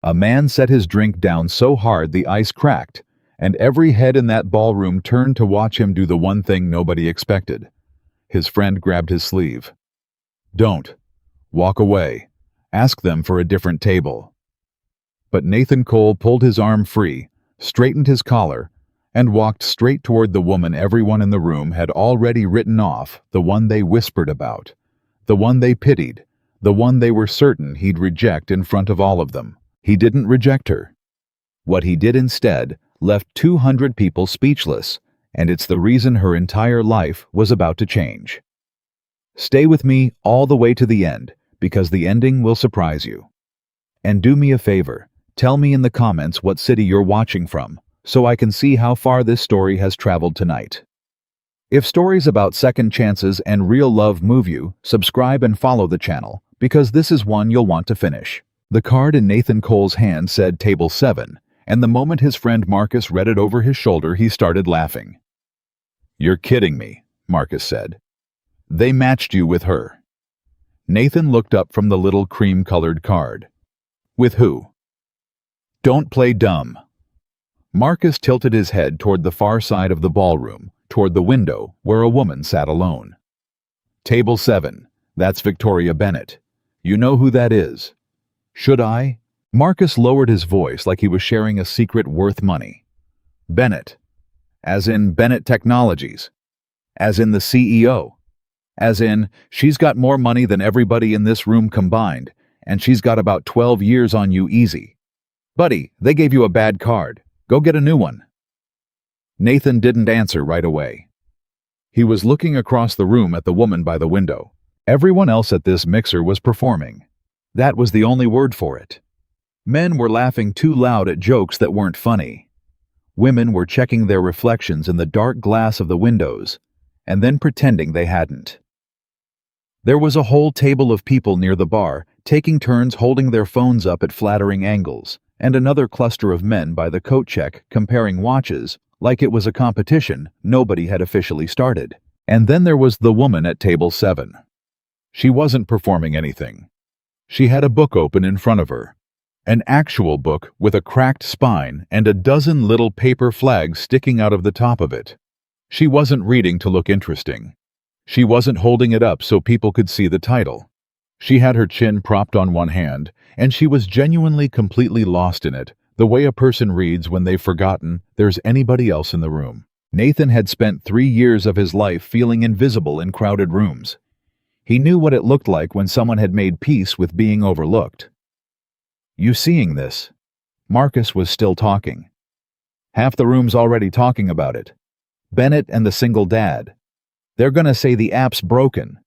A man set his drink down so hard the ice cracked, and every head in that ballroom turned to watch him do the one thing nobody expected. His friend grabbed his sleeve. "Don't. Walk away. Ask them for a different table." But Nathan Cole pulled his arm free, straightened his collar, and walked straight toward the woman everyone in the room had already written off, the one they whispered about, the one they pitied, the one they were certain he'd reject in front of all of them. He didn't reject her. What he did instead left 200 people speechless, and it's the reason her entire life was about to change. Stay with me all the way to the end, because the ending will surprise you. And do me a favor, tell me in the comments what city you're watching from, so I can see how far this story has traveled tonight. If stories about second chances and real love move you, subscribe and follow the channel, because this is one you'll want to finish. The card in Nathan Cole's hand said Table 7, and the moment his friend Marcus read it over his shoulder, he started laughing. "You're kidding me," Marcus said. "They matched you with her." Nathan looked up from the little cream-colored card. "With who?" "Don't play dumb." Marcus tilted his head toward the far side of the ballroom, toward the window where a woman sat alone. "Table 7, that's Victoria Bennett. You know who that is." "Should I?" Marcus lowered his voice like he was sharing a secret worth money. "Bennett. As in Bennett Technologies. As in the CEO. As in, she's got more money than everybody in this room combined, and she's got about 12 years on you easy. Buddy, they gave you a bad card. Go get a new one." Nathan didn't answer right away. He was looking across the room at the woman by the window. Everyone else at this mixer was performing. That was the only word for it. Men were laughing too loud at jokes that weren't funny. Women were checking their reflections in the dark glass of the windows, and then pretending they hadn't. There was a whole table of people near the bar, taking turns holding their phones up at flattering angles, and another cluster of men by the coat check comparing watches, like it was a competition nobody had officially started. And then there was the woman at Table 7. She wasn't performing anything. She had a book open in front of her. An actual book with a cracked spine and a dozen little paper flags sticking out of the top of it. She wasn't reading to look interesting. She wasn't holding it up so people could see the title. She had her chin propped on one hand, and she was genuinely completely lost in it, the way a person reads when they've forgotten there's anybody else in the room. Nathan had spent 3 years of his life feeling invisible in crowded rooms. He knew what it looked like when someone had made peace with being overlooked. "You seeing this?" Marcus was still talking. "Half the room's already talking about it. Bennett and the single dad. They're gonna say the app's broken.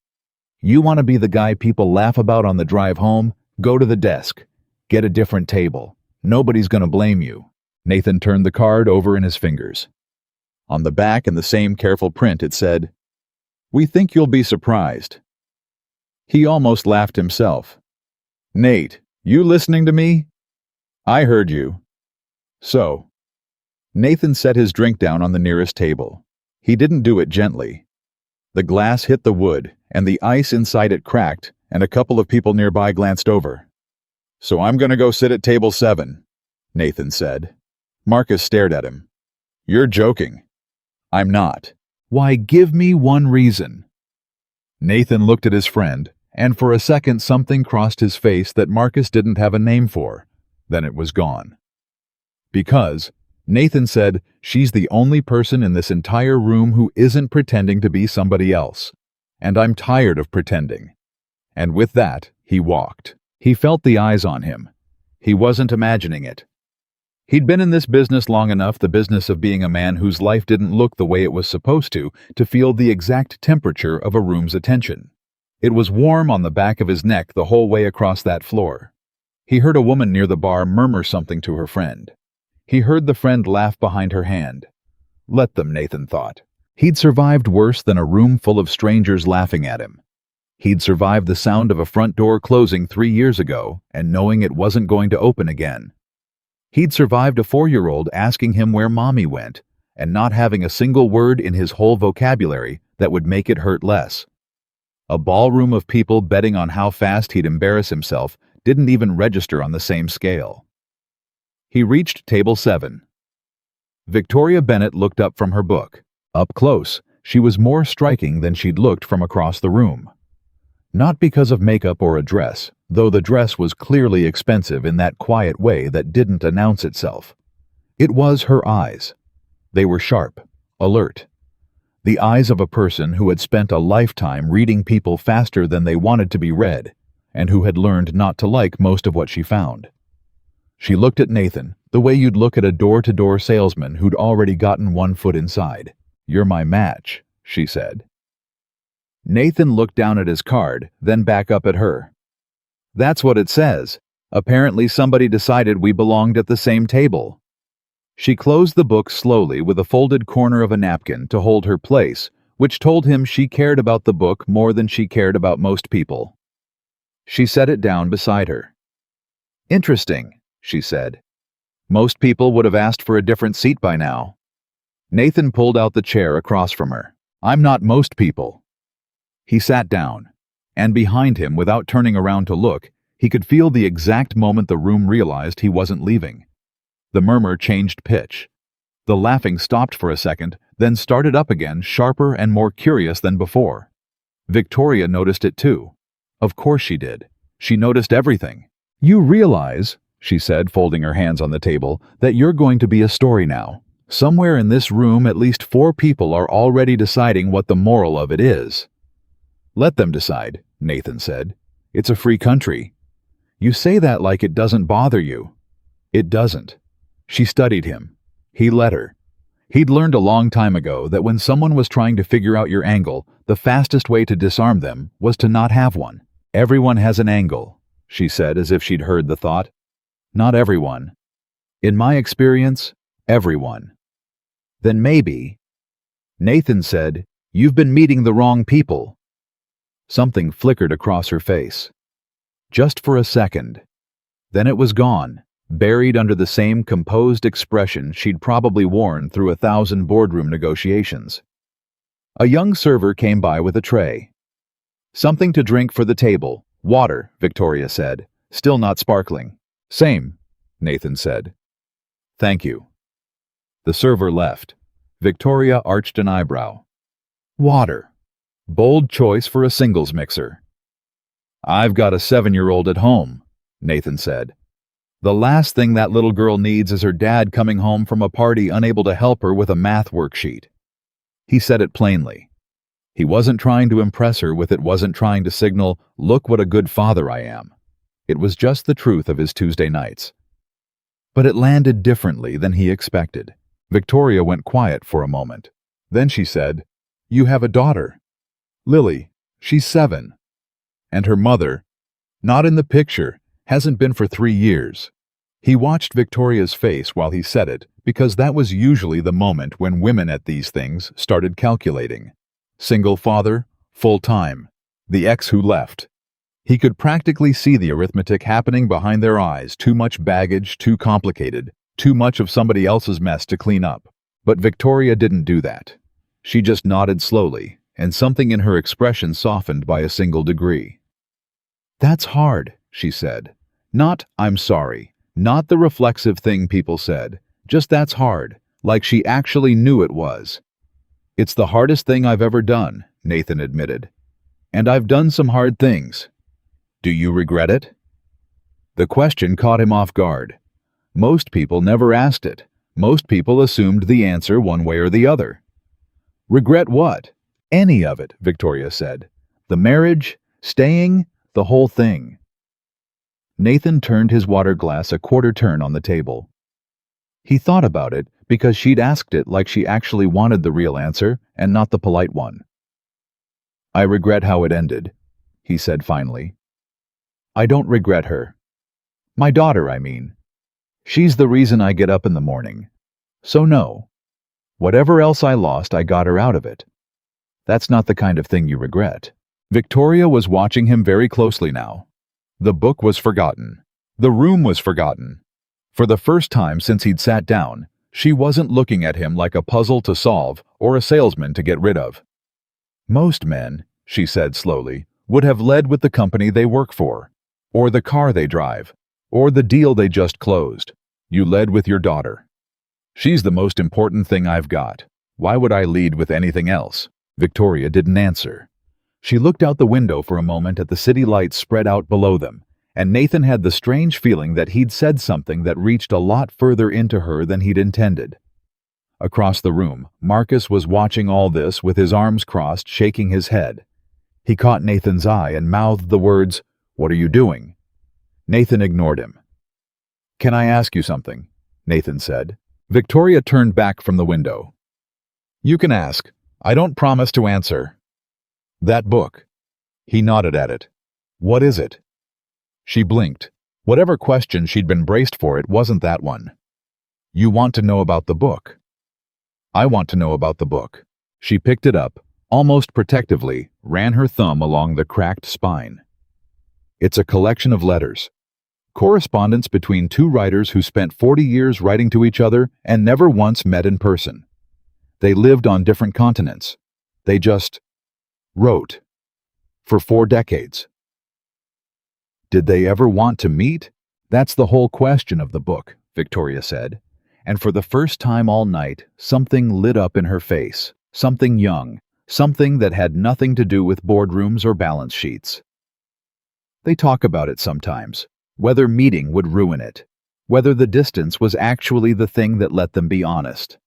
You want to be the guy people laugh about on the drive home? Go to the desk. Get a different table. Nobody's gonna blame you." Nathan turned the card over in his fingers. On the back, in the same careful print, it said, "We think you'll be surprised." He almost laughed himself. "Nate, you listening to me?" "I heard you." "So." Nathan set his drink down on the nearest table. He didn't do it gently. The glass hit the wood, and the ice inside it cracked, and a couple of people nearby glanced over. "So I'm gonna go sit at Table 7, Nathan said. Marcus stared at him. "You're joking." "I'm not." "Why, give me one reason." Nathan looked at his friend, and for a second something crossed his face that Marcus didn't have a name for. Then it was gone. "Because," Nathan said, "she's the only person in this entire room who isn't pretending to be somebody else. And I'm tired of pretending." And with that, he walked. He felt the eyes on him. He wasn't imagining it. He'd been in this business long enough, the business of being a man whose life didn't look the way it was supposed to feel the exact temperature of a room's attention. It was warm on the back of his neck the whole way across that floor. He heard a woman near the bar murmur something to her friend. He heard the friend laugh behind her hand. Let them, Nathan thought. He'd survived worse than a room full of strangers laughing at him. He'd survived the sound of a front door closing 3 years ago and knowing it wasn't going to open again. He'd survived a 4-year-old asking him where mommy went and not having a single word in his whole vocabulary that would make it hurt less. A ballroom of people betting on how fast he'd embarrass himself didn't even register on the same scale. He reached table 7. Victoria Bennett looked up from her book. Up close, she was more striking than she'd looked from across the room. Not because of makeup or a dress, though the dress was clearly expensive in that quiet way that didn't announce itself. It was her eyes. They were sharp, alert. The eyes of a person who had spent a lifetime reading people faster than they wanted to be read, and who had learned not to like most of what she found. She looked at Nathan, the way you'd look at a door-to-door salesman who'd already gotten one foot inside. "You're my match," she said. Nathan looked down at his card, then back up at her. "That's what it says. Apparently somebody decided we belonged at the same table." She closed the book slowly with a folded corner of a napkin to hold her place, which told him she cared about the book more than she cared about most people. She set it down beside her. "Interesting," she said. "Most people would have asked for a different seat by now." Nathan pulled out the chair across from her. "I'm not most people." He sat down, and behind him, without turning around to look, he could feel the exact moment the room realized he wasn't leaving. The murmur changed pitch. The laughing stopped for a second, then started up again, sharper and more curious than before. Victoria noticed it too. Of course she did. She noticed everything. "You realize," she said, folding her hands on the table, "that you're going to be a story now. Somewhere in this room at least 4 people are already deciding what the moral of it is." "Let them decide," Nathan said. "It's a free country." "You say that like it doesn't bother you." It doesn't. She studied him. He let her. He'd learned a long time ago that when someone was trying to figure out your angle, the fastest way to disarm them was to not have one. "Everyone has an angle," she said as if she'd heard the thought. "Not everyone. In my experience, everyone." "Then maybe," Nathan said, "you've been meeting the wrong people." Something flickered across her face. Just for a second. Then it was gone, buried under the same composed expression she'd probably worn through 1,000 boardroom negotiations. A young server came by with a tray. "Something to drink for the table. Water," Victoria said, still not sparkling. "Same," Nathan said. "Thank you." The server left. Victoria arched an eyebrow. Water. Bold choice for a singles mixer. "I've got a 7-year-old at home," Nathan said. "The last thing that little girl needs is her dad coming home from a party unable to help her with a math worksheet." He said it plainly. He wasn't trying to impress her with it, wasn't trying to signal, "Look what a good father I am." It was just the truth of his Tuesday nights. But it landed differently than he expected. Victoria went quiet for a moment. Then she said, "You have a daughter." "Lily. She's 7. And her mother, not in the picture, hasn't been for 3 years." He watched Victoria's face while he said it, because that was usually the moment when women at these things started calculating. Single father, full-time, the ex who left. He could practically see the arithmetic happening behind their eyes. Too much baggage, too complicated, too much of somebody else's mess to clean up. But Victoria didn't do that. She just nodded slowly, and something in her expression softened by a single degree. "That's hard," she said. Not, "I'm sorry," not the reflexive thing people said, just "that's hard," like she actually knew it was. "It's the hardest thing I've ever done," Nathan admitted. "And I've done some hard things. Do you regret it?" The question caught him off guard. Most people never asked it. Most people assumed the answer one way or the other. "Regret what?" "Any of it," Victoria said. "The marriage, staying, the whole thing." Nathan turned his water glass a quarter turn on the table. He thought about it because she'd asked it like she actually wanted the real answer and not the polite one. "I regret how it ended," he said finally. "I don't regret her. My daughter, I mean. She's the reason I get up in the morning. So no. Whatever else I lost, I got her out of it. That's not the kind of thing you regret." Victoria was watching him very closely now. The book was forgotten. The room was forgotten. For the first time since he'd sat down, she wasn't looking at him like a puzzle to solve or a salesman to get rid of. "Most men," she said slowly, "would have led with the company they work for, or the car they drive, or the deal they just closed. You led with your daughter. She's the most important thing I've got. Why would I lead with anything else? Victoria didn't answer. She looked out the window for a moment at the city lights spread out below them, and Nathan had the strange feeling that he'd said something that reached a lot further into her than he'd intended. Across the room, Marcus was watching all this with his arms crossed, shaking his head. He caught Nathan's eye and mouthed the words, "What are you doing?" Nathan ignored him. "Can I ask you something?" Nathan said. Victoria turned back from the window. "You can ask. I don't promise to answer." "That book." He nodded at it. "What is it?" She blinked. Whatever question she'd been braced for, it wasn't that one. "You want to know about the book?" "I want to know about the book." She picked it up, almost protectively, ran her thumb along the cracked spine. "It's a collection of letters. Correspondence between two writers who spent 40 years writing to each other and never once met in person. They lived on different continents. They just wrote. For 4 decades. Did they ever want to meet? That's the whole question of the book," Victoria said. And for the first time all night, something lit up in her face. Something young. Something that had nothing to do with boardrooms or balance sheets. They talk about it sometimes. Whether meeting would ruin it. Whether the distance was actually the thing that let them be honest.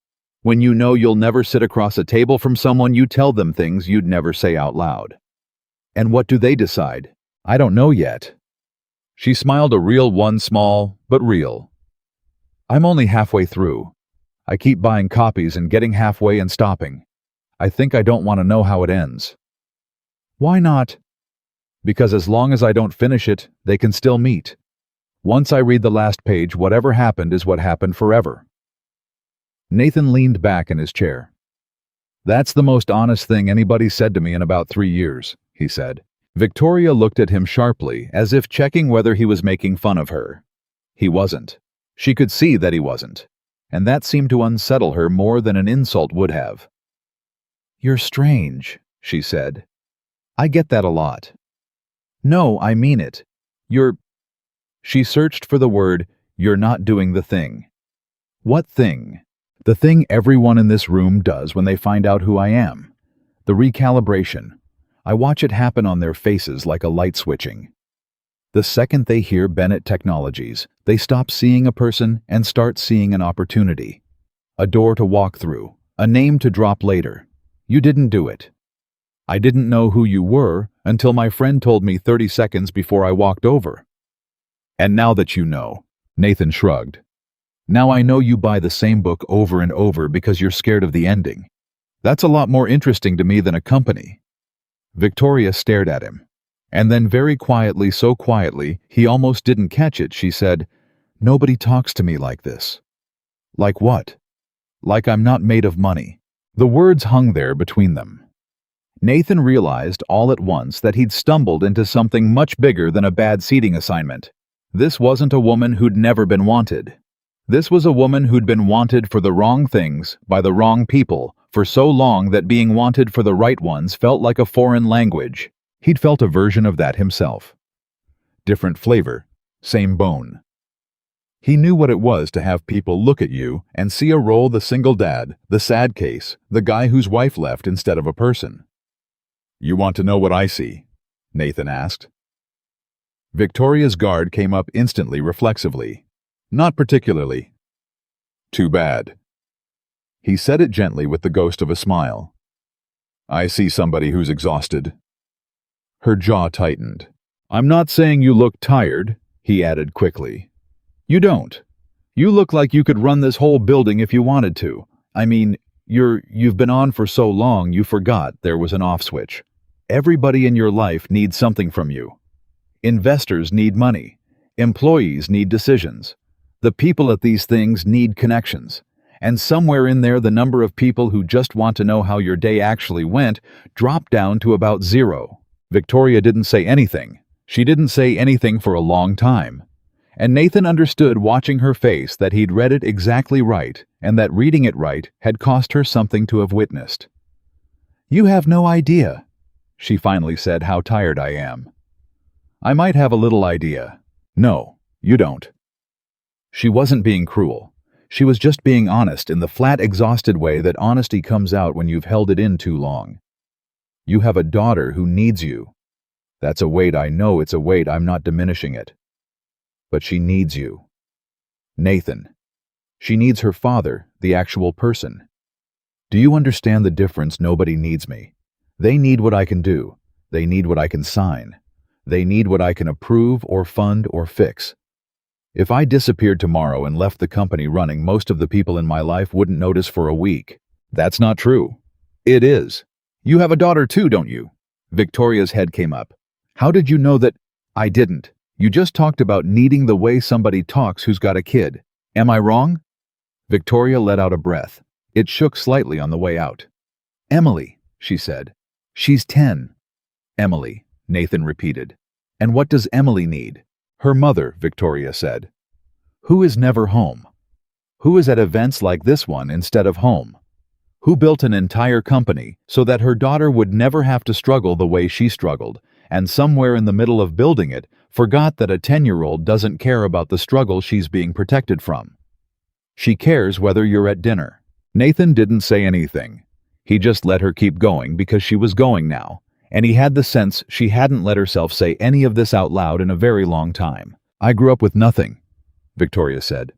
When you know you'll never sit across a table from someone, you tell them things you'd never say out loud. And what do they decide? I don't know yet. She smiled a real one, small, but real. I'm only halfway through. I keep buying copies and getting halfway and stopping. I think I don't want to know how it ends. Why not? Because as long as I don't finish it, they can still meet. Once I read the last page, whatever happened is what happened forever. Nathan leaned back in his chair. That's the most honest thing anybody said to me in about 3 years, he said. Victoria looked at him sharply, as if checking whether he was making fun of her. He wasn't. She could see that he wasn't, and that seemed to unsettle her more than an insult would have. You're strange, she said. I get that a lot. No, I mean it. She searched for the word, you're not doing the thing. What thing? The thing everyone in this room does when they find out who I am. The recalibration. I watch it happen on their faces like a light switching. The second they hear Bennett Technologies, they stop seeing a person and start seeing an opportunity. A door to walk through, a name to drop later. You didn't do it. I didn't know who you were until my friend told me 30 seconds before I walked over. And now that you know, Nathan shrugged. Now I know you buy the same book over and over because you're scared of the ending. That's a lot more interesting to me than a company. Victoria stared at him. And then very quietly, so quietly, he almost didn't catch it, she said, Nobody talks to me like this. Like what? Like I'm not made of money. The words hung there between them. Nathan realized all at once that he'd stumbled into something much bigger than a bad seating assignment. This wasn't a woman who'd never been wanted. This was a woman who'd been wanted for the wrong things, by the wrong people, for so long that being wanted for the right ones felt like a foreign language. He'd felt a version of that himself. Different flavor, same bone. He knew what it was to have people look at you and see a role, the single dad, the sad case, the guy whose wife left instead of a person. You want to know what I see? Nathan asked. Victoria's guard came up instantly, reflexively. Not particularly. Too bad. He said it gently with the ghost of a smile. I see somebody who's exhausted. Her jaw tightened. I'm not saying you look tired, he added quickly. You don't. You look like you could run this whole building if you wanted to. I mean, you've been on for so long you forgot there was an off switch. Everybody in your life needs something from you. Investors need money. Employees need decisions. The people at these things need connections. And somewhere in there, the number of people who just want to know how your day actually went dropped down to about 0. Victoria didn't say anything. She didn't say anything for a long time. And Nathan understood, watching her face, that he'd read it exactly right, and that reading it right had cost her something to have witnessed. You have no idea, she finally said, how tired I am. I might have a little idea. No, you don't. She wasn't being cruel. She was just being honest in the flat, exhausted way that honesty comes out when you've held it in too long. You have a daughter who needs you. That's a weight. I know it's a weight. I'm not diminishing it. But she needs you. Nathan. She needs her father, the actual person. Do you understand the difference? Nobody needs me. They need what I can do. They need what I can sign. They need what I can approve or fund or fix. If I disappeared tomorrow and left the company running, most of the people in my life wouldn't notice for a week. That's not true. It is. You have a daughter too, don't you? Victoria's head came up. How did you know that? I didn't. You just talked about needing the way somebody talks who's got a kid. Am I wrong? Victoria let out a breath. It shook slightly on the way out. Emily, she said. She's 10. Emily, Nathan repeated. And what does Emily need? Her mother, Victoria said. Who is never home? Who is at events like this one instead of home? Who built an entire company so that her daughter would never have to struggle the way she struggled, and somewhere in the middle of building it, forgot that a 10-year-old doesn't care about the struggle she's being protected from. She cares whether you're at dinner. Nathan didn't say anything. He just let her keep going because she was going now, and he had the sense she hadn't let herself say any of this out loud in a very long time. I grew up with nothing, Victoria said.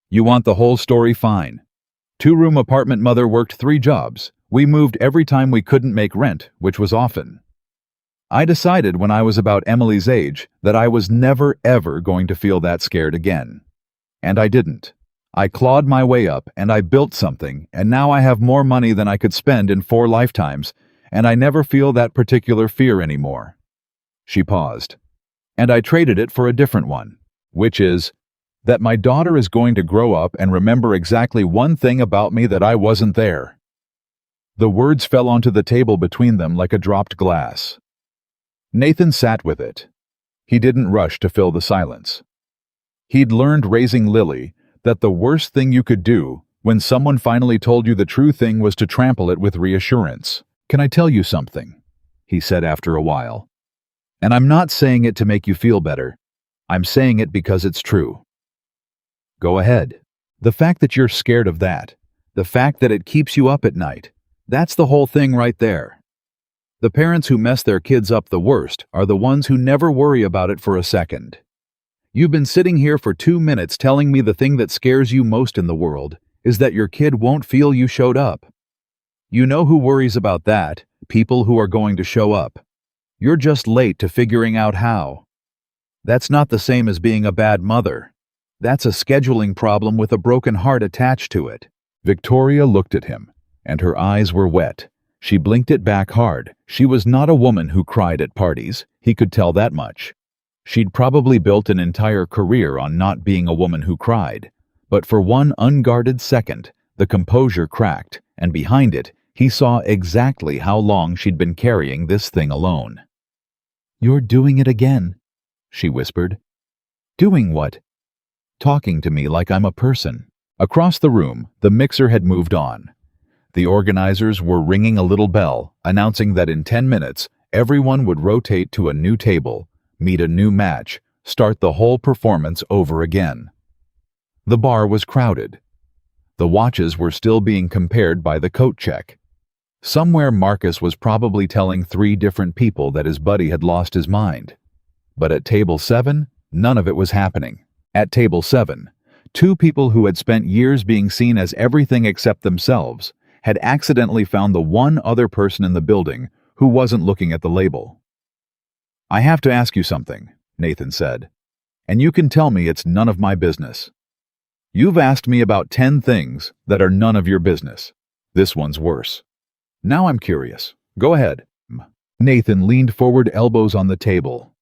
You want the whole story? Fine. 2-room apartment, mother worked 3 jobs. We moved every time we couldn't make rent, which was often. I decided when I was about Emily's age that I was never ever going to feel that scared again. And I didn't. I clawed my way up and I built something, and now I have more money than I could spend in 4 lifetimes, and I never feel that particular fear anymore. She paused. And I traded it for a different one, which is that my daughter is going to grow up and remember exactly one thing about me: that I wasn't there. The words fell onto the table between them like a dropped glass. Nathan sat with it. He didn't rush to fill the silence. He'd learned raising Lily that the worst thing you could do when someone finally told you the true thing was to trample it with reassurance. Can I tell you something? He said after a while. And I'm not saying it to make you feel better. I'm saying it because it's true. Go ahead. The fact that you're scared of that, the fact that it keeps you up at night, that's the whole thing right there. The parents who mess their kids up the worst are the ones who never worry about it for a second. You've been sitting here for 2 minutes telling me the thing that scares you most in the world is that your kid won't feel you showed up. You know who worries about that? People who are going to show up. You're just late to figuring out how. That's not the same as being a bad mother. That's a scheduling problem with a broken heart attached to it. Victoria looked at him, and her eyes were wet. She blinked it back hard. She was not a woman who cried at parties. He could tell that much. She'd probably built an entire career on not being a woman who cried. But for one unguarded second, the composure cracked, and behind it, he saw exactly how long she'd been carrying this thing alone. You're doing it again, she whispered. Doing what? Talking to me like I'm a person. Across the room, the mixer had moved on. The organizers were ringing a little bell, announcing that in 10 minutes, everyone would rotate to a new table, meet a new match, start the whole performance over again. The bar was crowded. The watches were still being compared by the coat check. Somewhere Marcus was probably telling 3 different people that his buddy had lost his mind. But at table 7, none of it was happening. At table 7, 2 people who had spent years being seen as everything except themselves had accidentally found the one other person in the building who wasn't looking at the label. I have to ask you something, Nathan said, and you can tell me it's none of my business. You've asked me about 10 things that are none of your business. This one's worse. Now I'm curious. Go ahead. Nathan leaned forward, elbows on the table.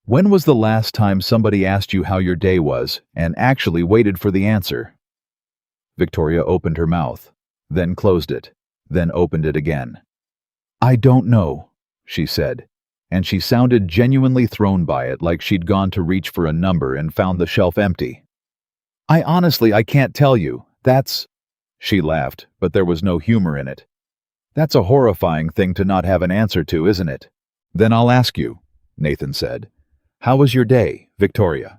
When was the last time somebody asked you how your day was and actually waited for the answer? Victoria opened her mouth, then closed it, then opened it again. I don't know, she said, and she sounded genuinely thrown by it, like she'd gone to reach for a number and found the shelf empty. I can't tell you. She laughed, but there was no humor in it. That's a horrifying thing to not have an answer to, isn't it? Then I'll ask you, Nathan said. How was your day, Victoria?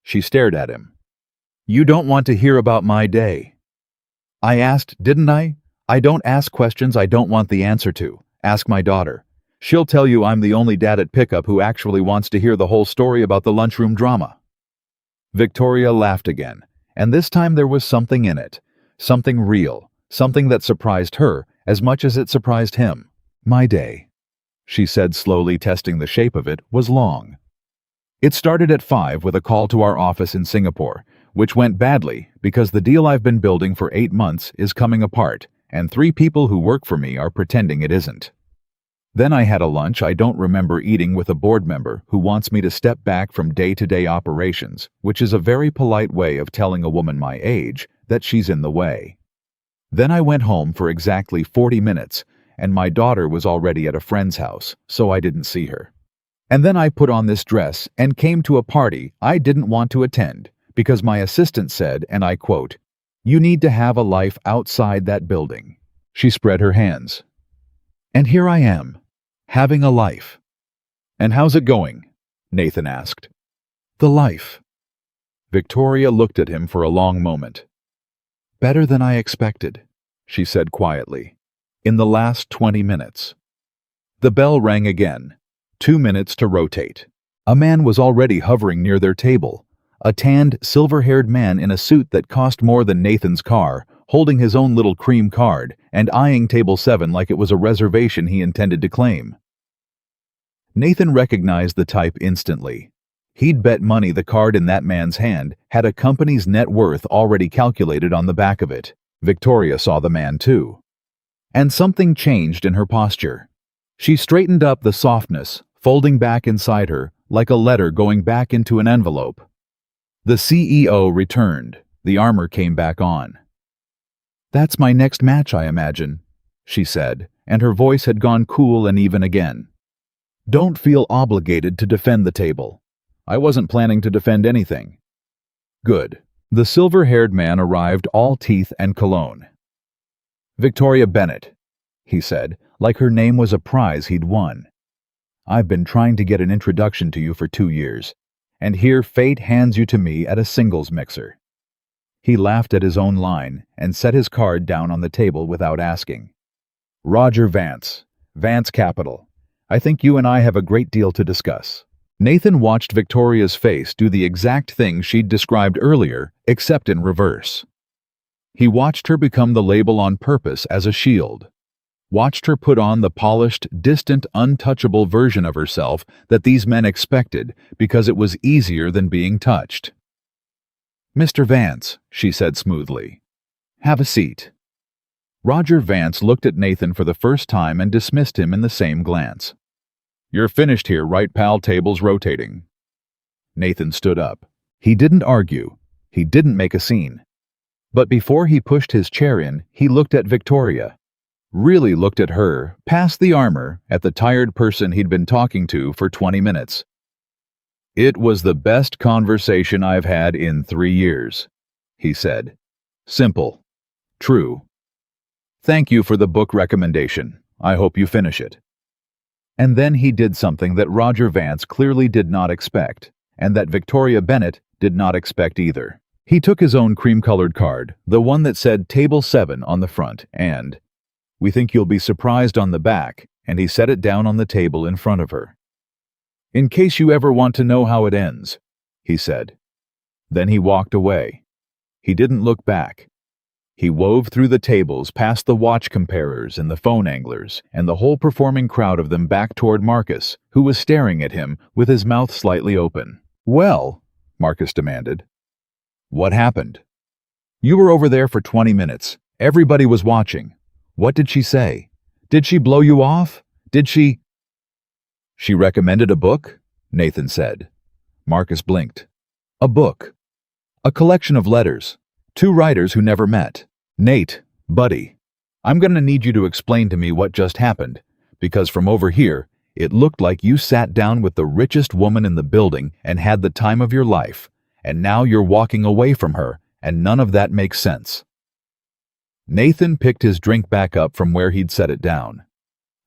She stared at him. You don't want to hear about my day. I asked, didn't I? I don't ask questions I don't want the answer to. Ask my daughter. She'll tell you I'm the only dad at pickup who actually wants to hear the whole story about the lunchroom drama. Victoria laughed again, and this time there was something in it. Something real, something that surprised her as much as it surprised him. My day, she said slowly, testing the shape of it, was long. It started at 5 with a call to our office in Singapore, which went badly because the deal I've been building for 8 months is coming apart, and 3 people who work for me are pretending it isn't. Then I had a lunch I don't remember eating with a board member who wants me to step back from day-to-day operations, which is a very polite way of telling a woman my age that she's in the way. Then I went home for exactly 40 minutes, and my daughter was already at a friend's house, so I didn't see her. And then I put on this dress and came to a party I didn't want to attend because my assistant said, and I quote, "You need to have a life outside that building." She spread her hands. And here I am, having a life. And how's it going? Nathan asked. The life. Victoria looked at him for a long moment. Better than I expected, she said quietly. In the last 20 minutes. The bell rang again. 2 minutes to rotate. A man was already hovering near their table. A tanned, silver-haired man in a suit that cost more than Nathan's car, holding his own little cream card and eyeing table 7 like it was a reservation he intended to claim. Nathan recognized the type instantly. He'd bet money the card in that man's hand had a company's net worth already calculated on the back of it. Victoria saw the man too. And something changed in her posture. She straightened up, the softness folding back inside her like a letter going back into an envelope. The CEO returned. The armor came back on. That's my next match, I imagine, she said, and her voice had gone cool and even again. Don't feel obligated to defend the table. I wasn't planning to defend anything. Good. The silver-haired man arrived, all teeth and cologne. Victoria Bennett, he said, like her name was a prize he'd won. I've been trying to get an introduction to you for 2 years, and here fate hands you to me at a singles mixer. He laughed at his own line and set his card down on the table without asking. Roger Vance, Vance Capital. I think you and I have a great deal to discuss. Nathan watched Victoria's face do the exact thing she'd described earlier, except in reverse. He watched her become the label on purpose as a shield. Watched her put on the polished, distant, untouchable version of herself that these men expected because it was easier than being touched. Mr. Vance, she said smoothly. Have a seat. Roger Vance looked at Nathan for the first time and dismissed him in the same glance. You're finished here, right, pal? Table's rotating. Nathan stood up. He didn't argue. He didn't make a scene. But before he pushed his chair in, he looked at Victoria. Really looked at her, past the armor, at the tired person he'd been talking to for 20 minutes. It was the best conversation I've had in 3 years, he said. Simple. True. Thank you for the book recommendation. I hope you finish it. And then he did something that Roger Vance clearly did not expect, and that Victoria Bennett did not expect either. He took his own cream-colored card, the one that said Table 7 on the front, and, "We think you'll be surprised," on the back, and he set it down on the table in front of her. "In case you ever want to know how it ends," he said. Then he walked away. He didn't look back. He wove through the tables, past the watch comparers and the phone anglers, and the whole performing crowd of them back toward Marcus, who was staring at him with his mouth slightly open. "Well," Marcus demanded. "What happened?" "You were over there for 20 minutes. Everybody was watching. What did she say? Did she blow you off? Did she—" "She recommended a book?" Nathan said. Marcus blinked. "A book. A collection of letters. 2 writers who never met. Nate, buddy, I'm going to need you to explain to me what just happened, because from over here, it looked like you sat down with the richest woman in the building and had the time of your life, and now you're walking away from her, and none of that makes sense." Nathan picked his drink back up from where he'd set it down.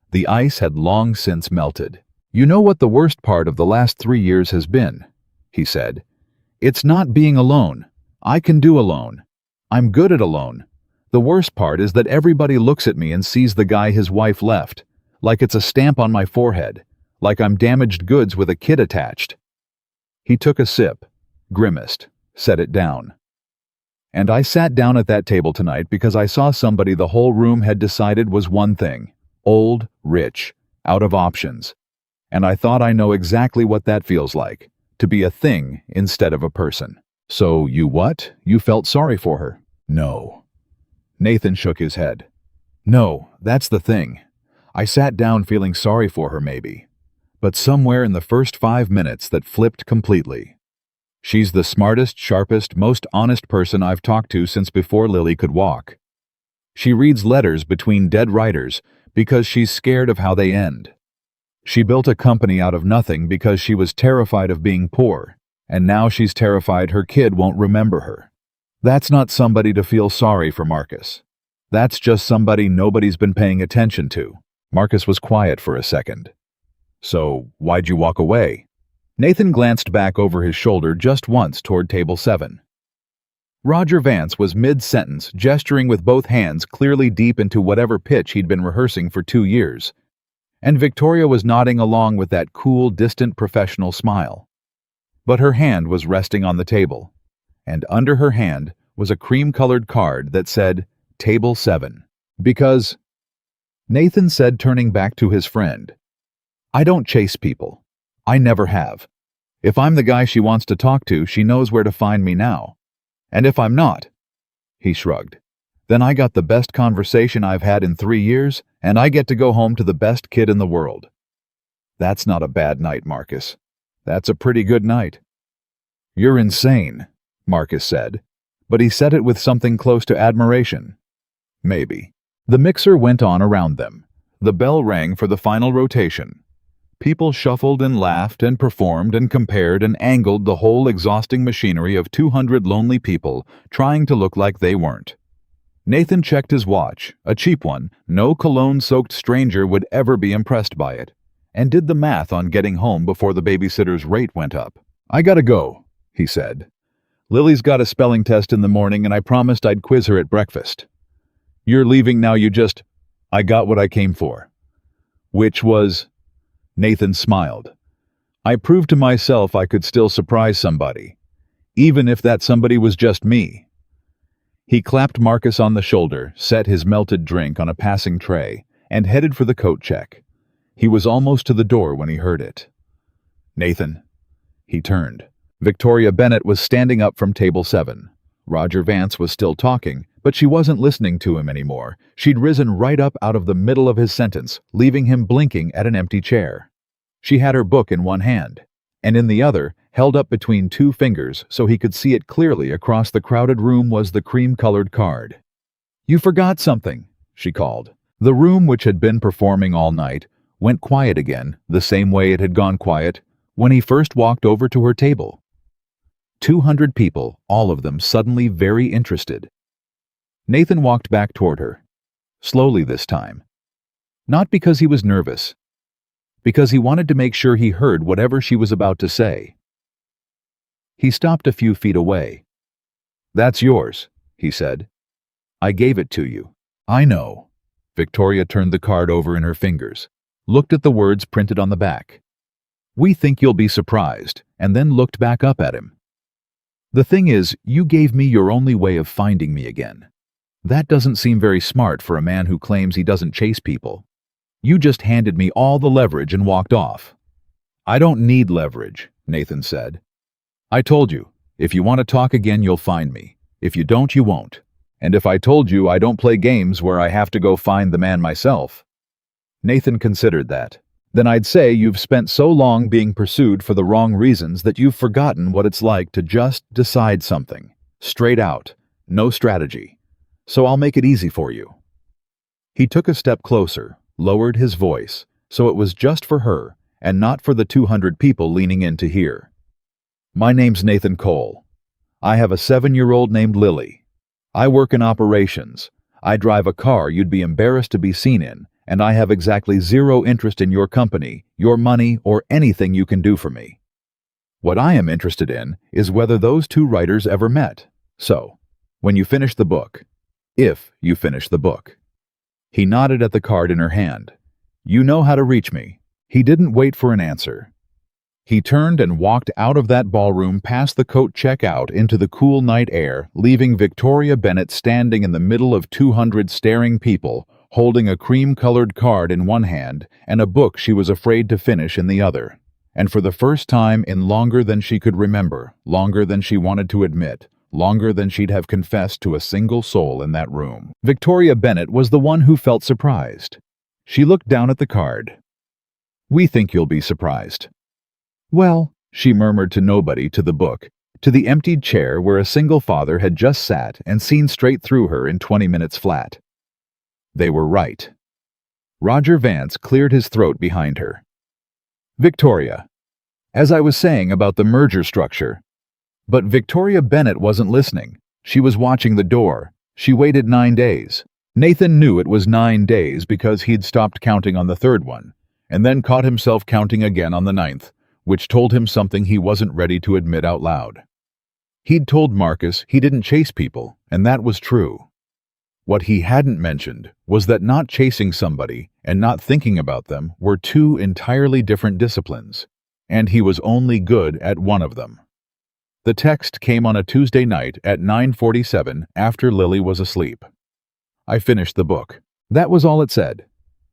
The ice had long since melted. "You know what the worst part of the last 3 years has been," he said. "It's not being alone. I can do alone. I'm good at alone. The worst part is that everybody looks at me and sees the guy his wife left, like it's a stamp on my forehead, like I'm damaged goods with a kid attached." He took a sip, grimaced, set it down. "And I sat down at that table tonight because I saw somebody the whole room had decided was one thing: old, rich, out of options. And I thought I know exactly what that feels like, to be a thing instead of a person." "So you what? You felt sorry for her?" "No." Nathan shook his head. "No, that's the thing. I sat down feeling sorry for her maybe. But somewhere in the first 5 minutes that flipped completely. She's the smartest, sharpest, most honest person I've talked to since before Lily could walk. She reads letters between dead writers because she's scared of how they end. She built a company out of nothing because she was terrified of being poor, and now she's terrified her kid won't remember her. That's not somebody to feel sorry for, Marcus. That's just somebody nobody's been paying attention to." Marcus was quiet for a second. "So, why'd you walk away?" Nathan glanced back over his shoulder just once toward table 7. Roger Vance was mid-sentence, gesturing with both hands clearly deep into whatever pitch he'd been rehearsing for 2 years. And Victoria was nodding along with that cool, distant professional smile. But her hand was resting on the table, and under her hand was a cream-colored card that said, "Table 7. Because," Nathan said, turning back to his friend, "I don't chase people. I never have. If I'm the guy she wants to talk to, she knows where to find me now. And if I'm not," he shrugged, "then I got the best conversation I've had in 3 years, and I get to go home to the best kid in the world. That's not a bad night, Marcus. That's a pretty good night." "You're insane," Marcus said, but he said it with something close to admiration. "Maybe." The mixer went on around them. The bell rang for the final rotation. People shuffled and laughed and performed and compared and angled the whole exhausting machinery of 200 lonely people trying to look like they weren't. Nathan checked his watch, a cheap one, no cologne-soaked stranger would ever be impressed by it, and did the math on getting home before the babysitter's rate went up. "I gotta go," he said. "Lily's got a spelling test in the morning and I promised I'd quiz her at breakfast." "You're leaving now, I got what I came for." "Which was?" Nathan smiled. "I proved to myself I could still surprise somebody, even if that somebody was just me." He clapped Marcus on the shoulder, set his melted drink on a passing tray, and headed for the coat check. He was almost to the door when he heard it. "Nathan." He turned. Victoria Bennett was standing up from table 7. Roger Vance was still talking, but she wasn't listening to him anymore. She'd risen right up out of the middle of his sentence, leaving him blinking at an empty chair. She had her book in one hand, and in the other, held up between 2 fingers so he could see it clearly across the crowded room, was the cream-colored card. "You forgot something," she called. The room, which had been performing all night, went quiet again, the same way it had gone quiet when he first walked over to her table. 200 people, all of them suddenly very interested. Nathan walked back toward her, slowly this time. Not because he was nervous, because he wanted to make sure he heard whatever she was about to say. He stopped a few feet away. "That's yours," he said. "I gave it to you." "I know." Victoria turned the card over in her fingers, looked at the words printed on the back. "We think you'll be surprised," and then looked back up at him. "The thing is, you gave me your only way of finding me again. That doesn't seem very smart for a man who claims he doesn't chase people. You just handed me all the leverage and walked off." "I don't need leverage," Nathan said. "I told you, if you want to talk again, you'll find me. If you don't, you won't. And if I told you I don't play games where I have to go find the man myself." Nathan considered that. "Then I'd say you've spent so long being pursued for the wrong reasons that you've forgotten what it's like to just decide something. Straight out. No strategy. So I'll make it easy for you." He took a step closer, lowered his voice, so it was just for her, and not for the 200 people leaning in to hear. "My name's Nathan Cole. I have a 7-year-old named Lily. I work in operations. I drive a car you'd be embarrassed to be seen in, and I have exactly 0 interest in your company, your money, or anything you can do for me. What I am interested in is whether those 2 writers ever met. So, when you finish the book, if you finish the book. He nodded at the card in her hand. You know how to reach me. He didn't wait for an answer. He turned and walked out of that ballroom past the coat checkout into the cool night air, leaving Victoria Bennett standing in the middle of 200 staring people, holding a cream-colored card in one hand and a book she was afraid to finish in the other. And for the first time in longer than she could remember, longer than she wanted to admit, longer than she'd have confessed to a single soul in that room, Victoria Bennett was the one who felt surprised. She looked down at the card. We think you'll be surprised. Well, she murmured to nobody, to the book, to the emptied chair where a single father had just sat and seen straight through her in 20 minutes flat. They were right. Roger Vance cleared his throat behind her. Victoria, as I was saying about the merger structure. But Victoria Bennett wasn't listening. She was watching the door. She waited 9 days. Nathan knew it was 9 days because he'd stopped counting on the third one, and then caught himself counting again on the 9th, which told him something he wasn't ready to admit out loud. He'd told Marcus he didn't chase people, and that was true. What he hadn't mentioned was that not chasing somebody and not thinking about them were two entirely different disciplines, and he was only good at one of them. The text came on a Tuesday night at 9:47 after Lily was asleep. I finished the book. That was all it said.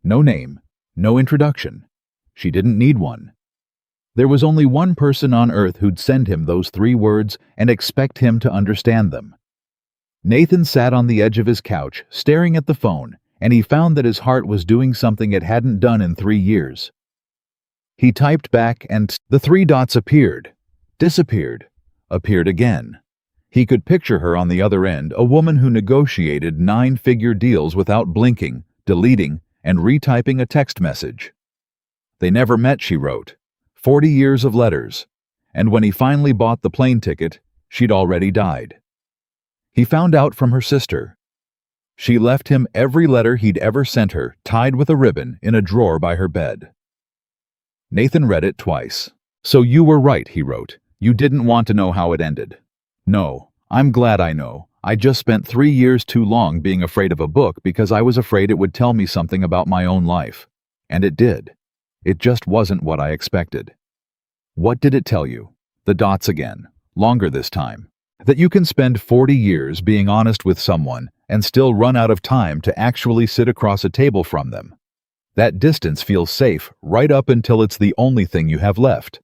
No name, no introduction. She didn't need one. There was only one person on earth who'd send him those 3 words and expect him to understand them. Nathan sat on the edge of his couch, staring at the phone, and he found that his heart was doing something it hadn't done in 3 years. He typed back and the 3 dots appeared, disappeared, appeared again. He could picture her on the other end, a woman who negotiated 9-figure deals without blinking, deleting, and retyping a text message. They never met, she wrote. 40 years of letters. And when he finally bought the plane ticket, she'd already died. He found out from her sister. She left him every letter he'd ever sent her, tied with a ribbon, in a drawer by her bed. Nathan read it twice. So you were right, he wrote. You didn't want to know how it ended. No, I'm glad I know. I just spent 3 years too long being afraid of a book because I was afraid it would tell me something about my own life. And it did. It just wasn't what I expected. What did it tell you? The dots again. Longer this time. That you can spend 40 years being honest with someone and still run out of time to actually sit across a table from them. That distance feels safe right up until it's the only thing you have left.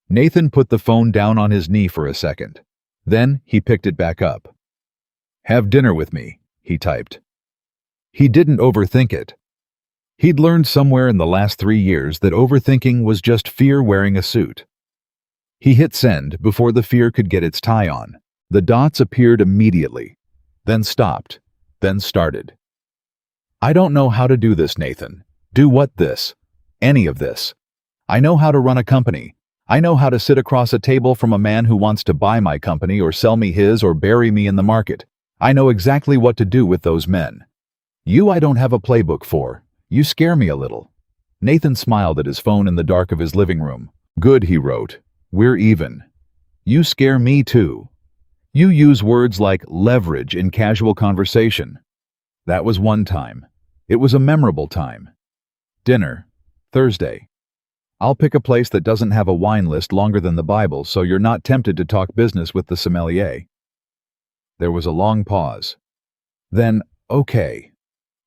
Nathan put the phone down on his knee for a second. Then he picked it back up. Have dinner with me, he typed. He didn't overthink it. He'd learned somewhere in the last 3 years that overthinking was just fear wearing a suit. He hit send before the fear could get its tie on. The dots appeared immediately, then stopped, then started. I don't know how to do this, Nathan. Do what this? Any of this. I know how to run a company. I know how to sit across a table from a man who wants to buy my company or sell me his or bury me in the market. I know exactly what to do with those men. You I don't have a playbook for. You scare me a little. Nathan smiled at his phone in the dark of his living room. Good, he wrote. We're even. You scare me too. You use words like leverage in casual conversation. That was one time. It was a memorable time. Dinner, Thursday. I'll pick a place that doesn't have a wine list longer than the Bible so you're not tempted to talk business with the sommelier. There was a long pause. Then, okay.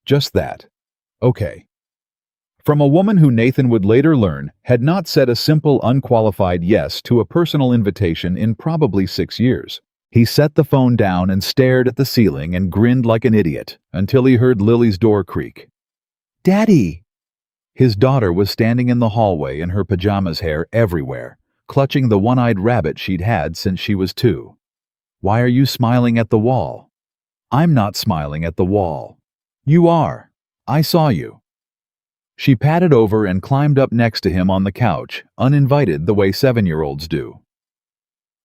Just that. Okay. From a woman who Nathan would later learn had not said a simple, unqualified yes to a personal invitation in probably 6 years. He set the phone down and stared at the ceiling and grinned like an idiot until he heard Lily's door creak. Daddy! His daughter was standing in the hallway in her pajamas, hair everywhere, clutching the one-eyed rabbit she'd had since she was 2. Why are you smiling at the wall? I'm not smiling at the wall. You are. I saw you. She padded over and climbed up next to him on the couch, uninvited the way 7-year-olds do.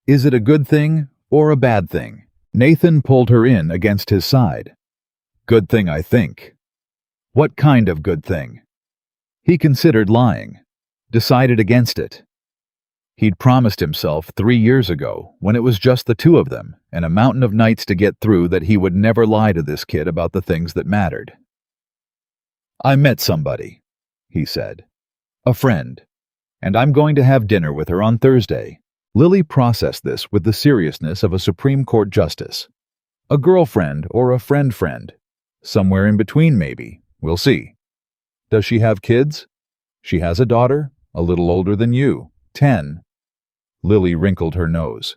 Is it a good thing or a bad thing? Nathan pulled her in against his side. Good thing, I think. What kind of good thing? He considered lying, decided against it. He'd promised himself 3 years ago, when it was just the two of them, and a mountain of nights to get through, that he would never lie to this kid about the things that mattered. "I met somebody," he said. "A friend. And I'm going to have dinner with her on Thursday." Lily processed this with the seriousness of a Supreme Court justice. A girlfriend or a friend. Somewhere in between, maybe. We'll see. Does she have kids? She has a daughter, a little older than you, 10. Lily wrinkled her nose.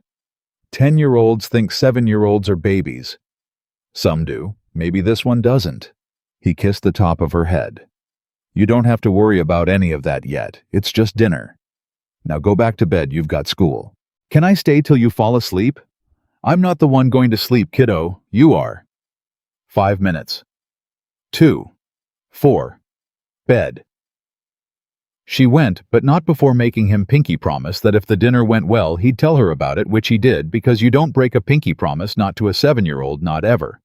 10-year-olds think 7-year-olds are babies. Some do. Maybe this one doesn't. He kissed the top of her head. You don't have to worry about any of that yet. It's just dinner. Now go back to bed, you've got school. Can I stay till you fall asleep? I'm not the one going to sleep, kiddo. You are. 5 minutes. 2. 4. Bed. She went, but not before making him pinky promise that if the dinner went well, he'd tell her about it, which he did, because you don't break a pinky promise, not to a 7-year-old, not ever.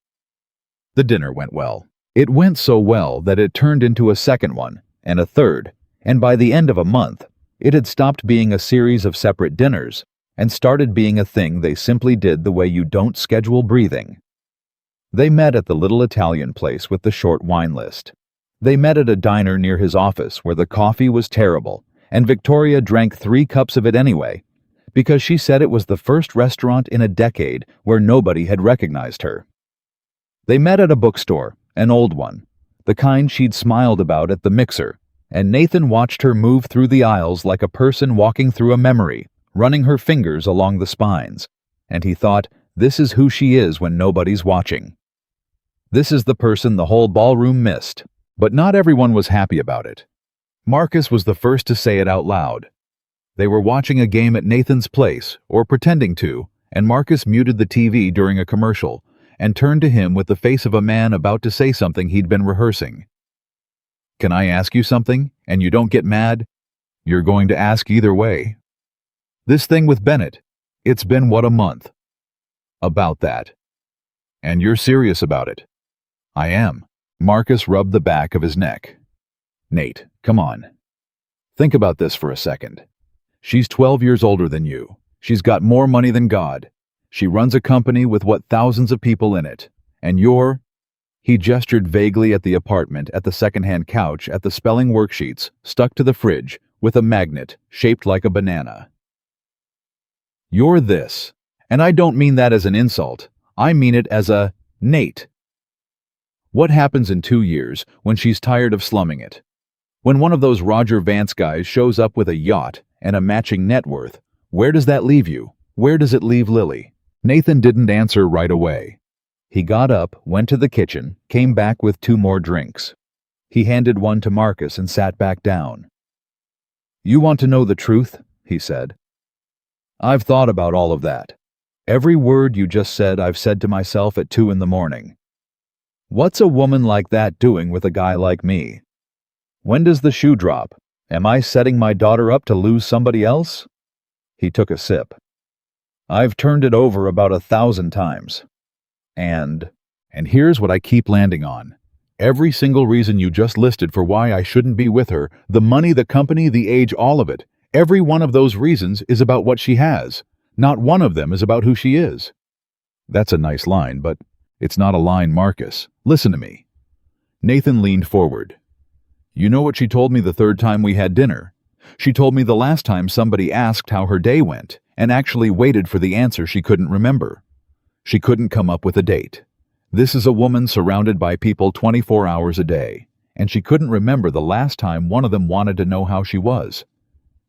The dinner went well. It went so well that it turned into a second one, and a third, and by the end of a month, it had stopped being a series of separate dinners and started being a thing they simply did the way you don't schedule breathing. They met at the little Italian place with the short wine list. They met at a diner near his office where the coffee was terrible, and Victoria drank 3 cups of it anyway, because she said it was the first restaurant in a decade where nobody had recognized her. They met at a bookstore, an old one, the kind she'd smiled about at the mixer, and Nathan watched her move through the aisles like a person walking through a memory, running her fingers along the spines, and he thought, this is who she is when nobody's watching. This is the person the whole ballroom missed, but not everyone was happy about it. Marcus was the first to say it out loud. They were watching a game at Nathan's place, or pretending to, and Marcus muted the TV during a commercial and turned to him with the face of a man about to say something he'd been rehearsing. Can I ask you something, and you don't get mad? You're going to ask either way. This thing with Bennett, it's been what, a month? About that. And you're serious about it? I am. Marcus rubbed the back of his neck. Nate, come on. Think about this for a second. She's 12 years older than you. She's got more money than God. She runs a company with thousands of people in it. And you're... He gestured vaguely at the apartment, at the second-hand couch, at the spelling worksheets, stuck to the fridge, with a magnet, shaped like a banana. You're this. And I don't mean that as an insult. I mean it as a Nate. What happens in 2 years when she's tired of slumming it? When one of those Roger Vance guys shows up with a yacht and a matching net worth, where does that leave you? Where does it leave Lily? Nathan didn't answer right away. He got up, went to the kitchen, came back with 2 more drinks. He handed one to Marcus and sat back down. You want to know the truth? He said. I've thought about all of that. Every word you just said I've said to myself at 2 a.m. What's a woman like that doing with a guy like me? When does the shoe drop? Am I setting my daughter up to lose somebody else? He took a sip. I've turned it over about 1,000 times. And here's what I keep landing on. Every single reason you just listed for why I shouldn't be with her, the money, the company, the age, all of it, every one of those reasons is about what she has. Not one of them is about who she is. That's a nice line, but it's not a line, Marcus. Listen to me. Nathan leaned forward. You know what she told me the 3rd time we had dinner? She told me the last time somebody asked how her day went and actually waited for the answer she couldn't remember. She couldn't come up with a date. This is a woman surrounded by people 24 hours a day, and she couldn't remember the last time one of them wanted to know how she was.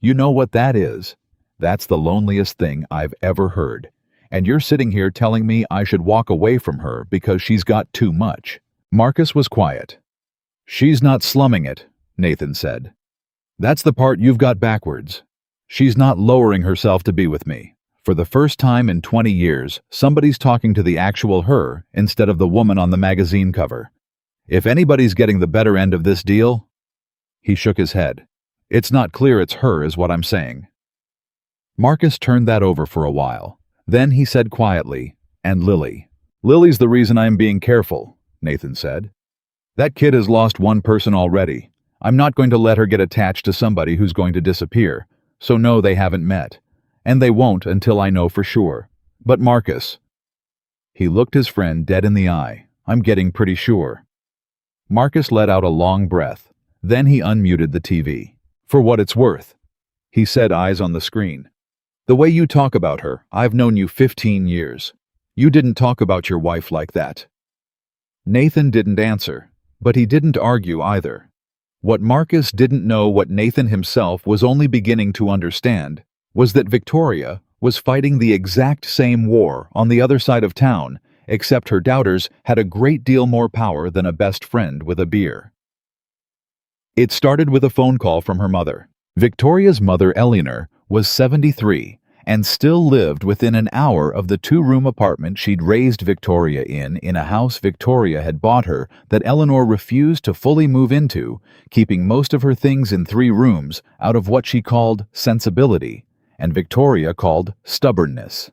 You know what that is? That's the loneliest thing I've ever heard. And you're sitting here telling me I should walk away from her because she's got too much. Marcus was quiet. She's not slumming it, Nathan said. That's the part you've got backwards. She's not lowering herself to be with me. For the first time in 20 years, somebody's talking to the actual her instead of the woman on the magazine cover. If anybody's getting the better end of this deal... He shook his head. It's not clear it's her, is what I'm saying. Marcus turned that over for a while. Then he said quietly, and Lily. Lily's the reason I'm being careful, Nathan said. That kid has lost one person already. I'm not going to let her get attached to somebody who's going to disappear. So no, they haven't met. And they won't until I know for sure. But Marcus. He looked his friend dead in the eye. I'm getting pretty sure. Marcus let out a long breath. Then he unmuted the TV. For what it's worth, he said, eyes on the screen. The way you talk about her, I've known you 15 years. You didn't talk about your wife like that. Nathan didn't answer, but he didn't argue either. What Marcus didn't know, what Nathan himself was only beginning to understand, was that Victoria was fighting the exact same war on the other side of town, except her doubters had a great deal more power than a best friend with a beer. It started with a phone call from her mother. Victoria's mother, Eleanor, was 73 and still lived within an hour of the two-room apartment she'd raised Victoria in a house Victoria had bought her that Eleanor refused to fully move into, keeping most of her things in 3 rooms out of what she called sensibility, and Victoria called stubbornness.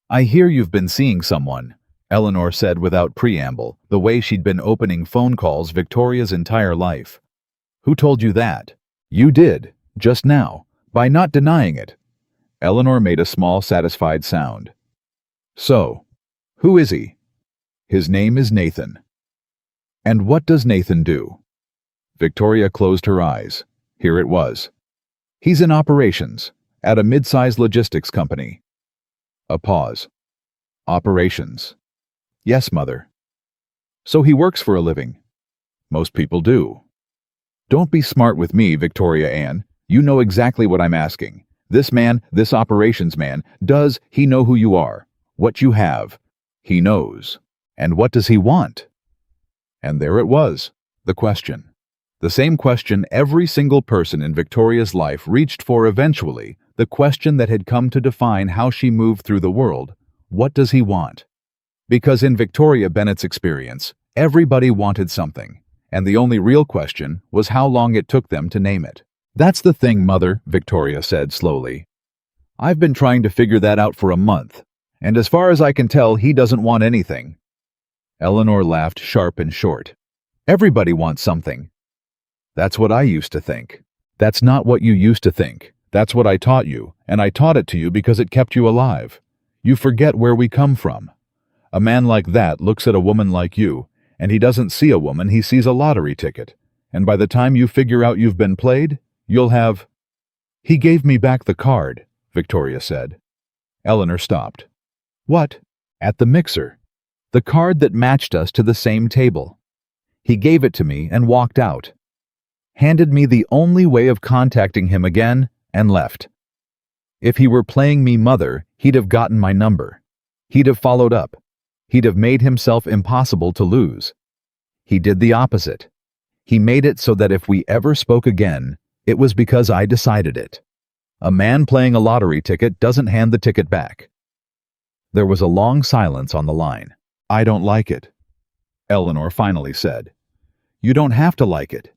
I hear you've been seeing someone, Eleanor said without preamble, the way she'd been opening phone calls Victoria's entire life. Who told you that? You did, just now, by not denying it. Eleanor made a small, satisfied sound. So, who is he? His name is Nathan. And what does Nathan do? Victoria closed her eyes. Here it was. He's in operations, at a mid-sized logistics company. A pause. Operations. Yes, Mother. So he works for a living. Most people do. Don't be smart with me, Victoria Ann. You know exactly what I'm asking. This man, this operations man, does he know who you are? What you have? He knows. And what does he want? And there it was, the question. The same question every single person in Victoria's life reached for eventually, the question that had come to define how she moved through the world. What does he want? Because in Victoria Bennett's experience, everybody wanted something, and the only real question was how long it took them to name it. That's the thing, Mother, Victoria said slowly. I've been trying to figure that out for a month, and as far as I can tell, he doesn't want anything. Eleanor laughed sharp and short. Everybody wants something. That's what I used to think. That's not what you used to think. That's what I taught you, and I taught it to you because it kept you alive. You forget where we come from. A man like that looks at a woman like you, and he doesn't see a woman, he sees a lottery ticket. And by the time you figure out you've been played, you'll have... He gave me back the card, Victoria said. Eleanor stopped. What? At the mixer. The card that matched us to the same table. He gave it to me and walked out. Handed me the only way of contacting him again and left. If he were playing me Mother, he'd have gotten my number. He'd have followed up. He'd have made himself impossible to lose. He did the opposite. He made it so that if we ever spoke again, it was because I decided it. A man playing a lottery ticket doesn't hand the ticket back. There was a long silence on the line. I don't like it, Eleanor finally said. You don't have to like it.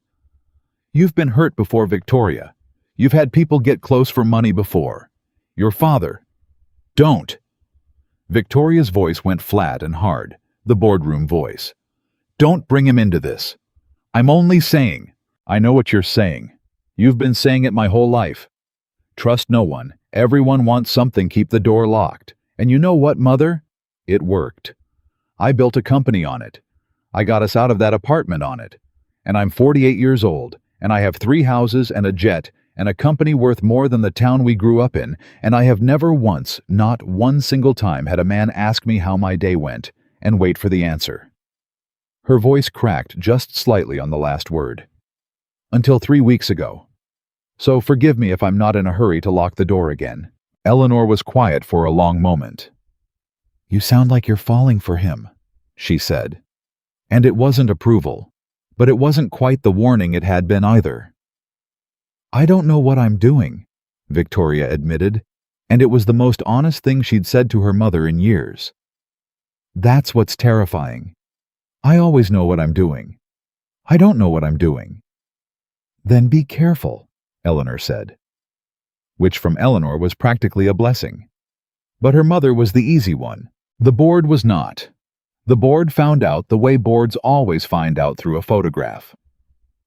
You've been hurt before, Victoria. You've had people get close for money before. Your father. Don't. Victoria's voice went flat and hard, the boardroom voice. Don't bring him into this. I'm only saying. I know what you're saying. You've been saying it my whole life. Trust no one. Everyone wants something. Keep the door locked. And you know what, Mother? It worked. I built a company on it. I got us out of that apartment on it. And I'm 48 years old, and I have 3 houses and a jet and a company worth more than the town we grew up in, and I have never once, not one single time, had a man ask me how my day went and wait for the answer. Her voice cracked just slightly on the last word. Until 3 weeks ago. So forgive me if I'm not in a hurry to lock the door again. Eleanor was quiet for a long moment. You sound like you're falling for him, she said. And it wasn't approval, but it wasn't quite the warning it had been either. I don't know what I'm doing, Victoria admitted, and it was the most honest thing she'd said to her mother in years. That's what's terrifying. I always know what I'm doing. I don't know what I'm doing. Then be careful, Eleanor said. Which from Eleanor was practically a blessing. But her mother was the easy one. The board was not. The board found out the way boards always find out, through a photograph.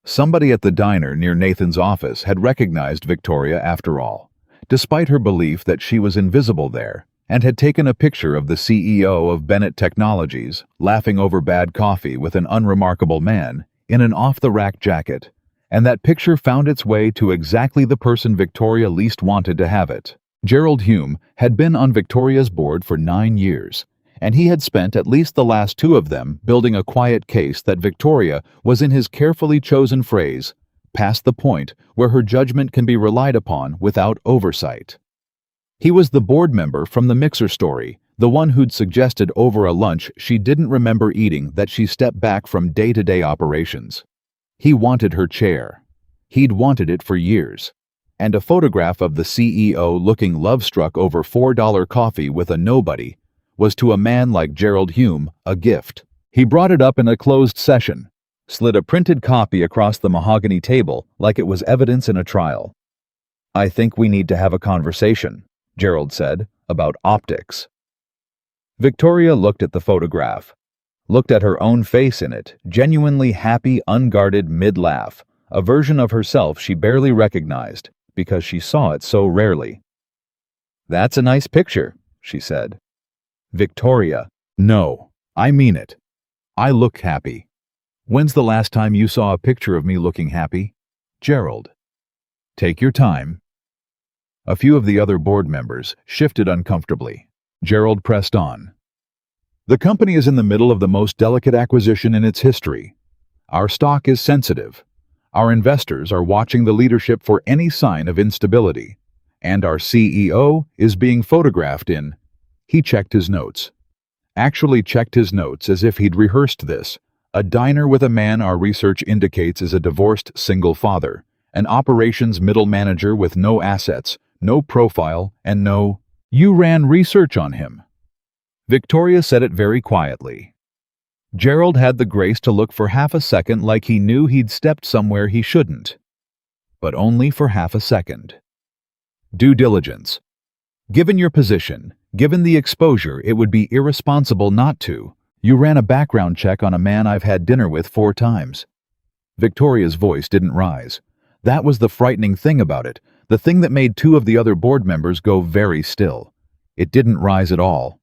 Somebody at the diner near Nathan's office had recognized Victoria after all, despite her belief that she was invisible there, and had taken a picture of the CEO of Bennett Technologies laughing over bad coffee with an unremarkable man in an off-the-rack jacket, and that picture found its way to exactly the person Victoria least wanted to have it. Gerald Hume had been on Victoria's board for 9 years, and he had spent at least the last 2 of them building a quiet case that Victoria was, in his carefully chosen phrase, past the point where her judgment can be relied upon without oversight. He was the board member from the mixer story, the one who'd suggested over a lunch she didn't remember eating that she stepped back from day-to-day operations. He wanted her chair. He'd wanted it for years. And a photograph of the CEO looking love-struck over $4 coffee with a nobody was, to a man like Gerald Hume, a gift. He brought it up in a closed session, slid a printed copy across the mahogany table like it was evidence in a trial. "I think we need to have a conversation," Gerald said, "about optics." Victoria looked at the photograph, looked at her own face in it, genuinely happy, unguarded mid-laugh, a version of herself she barely recognized because she saw it so rarely. "That's a nice picture," she said. Victoria, "No, I mean it. I look happy." "When's the last time you saw a picture of me looking happy?" Gerald. "Take your time." A few of the other board members shifted uncomfortably. Gerald pressed on. "The company is in the middle of the most delicate acquisition in its history. Our stock is sensitive. Our investors are watching the leadership for any sign of instability. And our CEO is being photographed in—" He checked his notes. Actually checked his notes as if he'd rehearsed this. "A diner with a man our research indicates is a divorced single father, an operations middle manager with no assets, no profile, and no—" "You ran research on him." Victoria said it very quietly. Gerald had the grace to look for half a second like he knew he'd stepped somewhere he shouldn't. But only for half a second. "Due diligence. Given your position, given the exposure, it would be irresponsible not to. You ran a background check on a man I've had dinner with 4 times. Victoria's voice didn't rise. That was the frightening thing about it, the thing that made 2 of the other board members go very still. It didn't rise at all.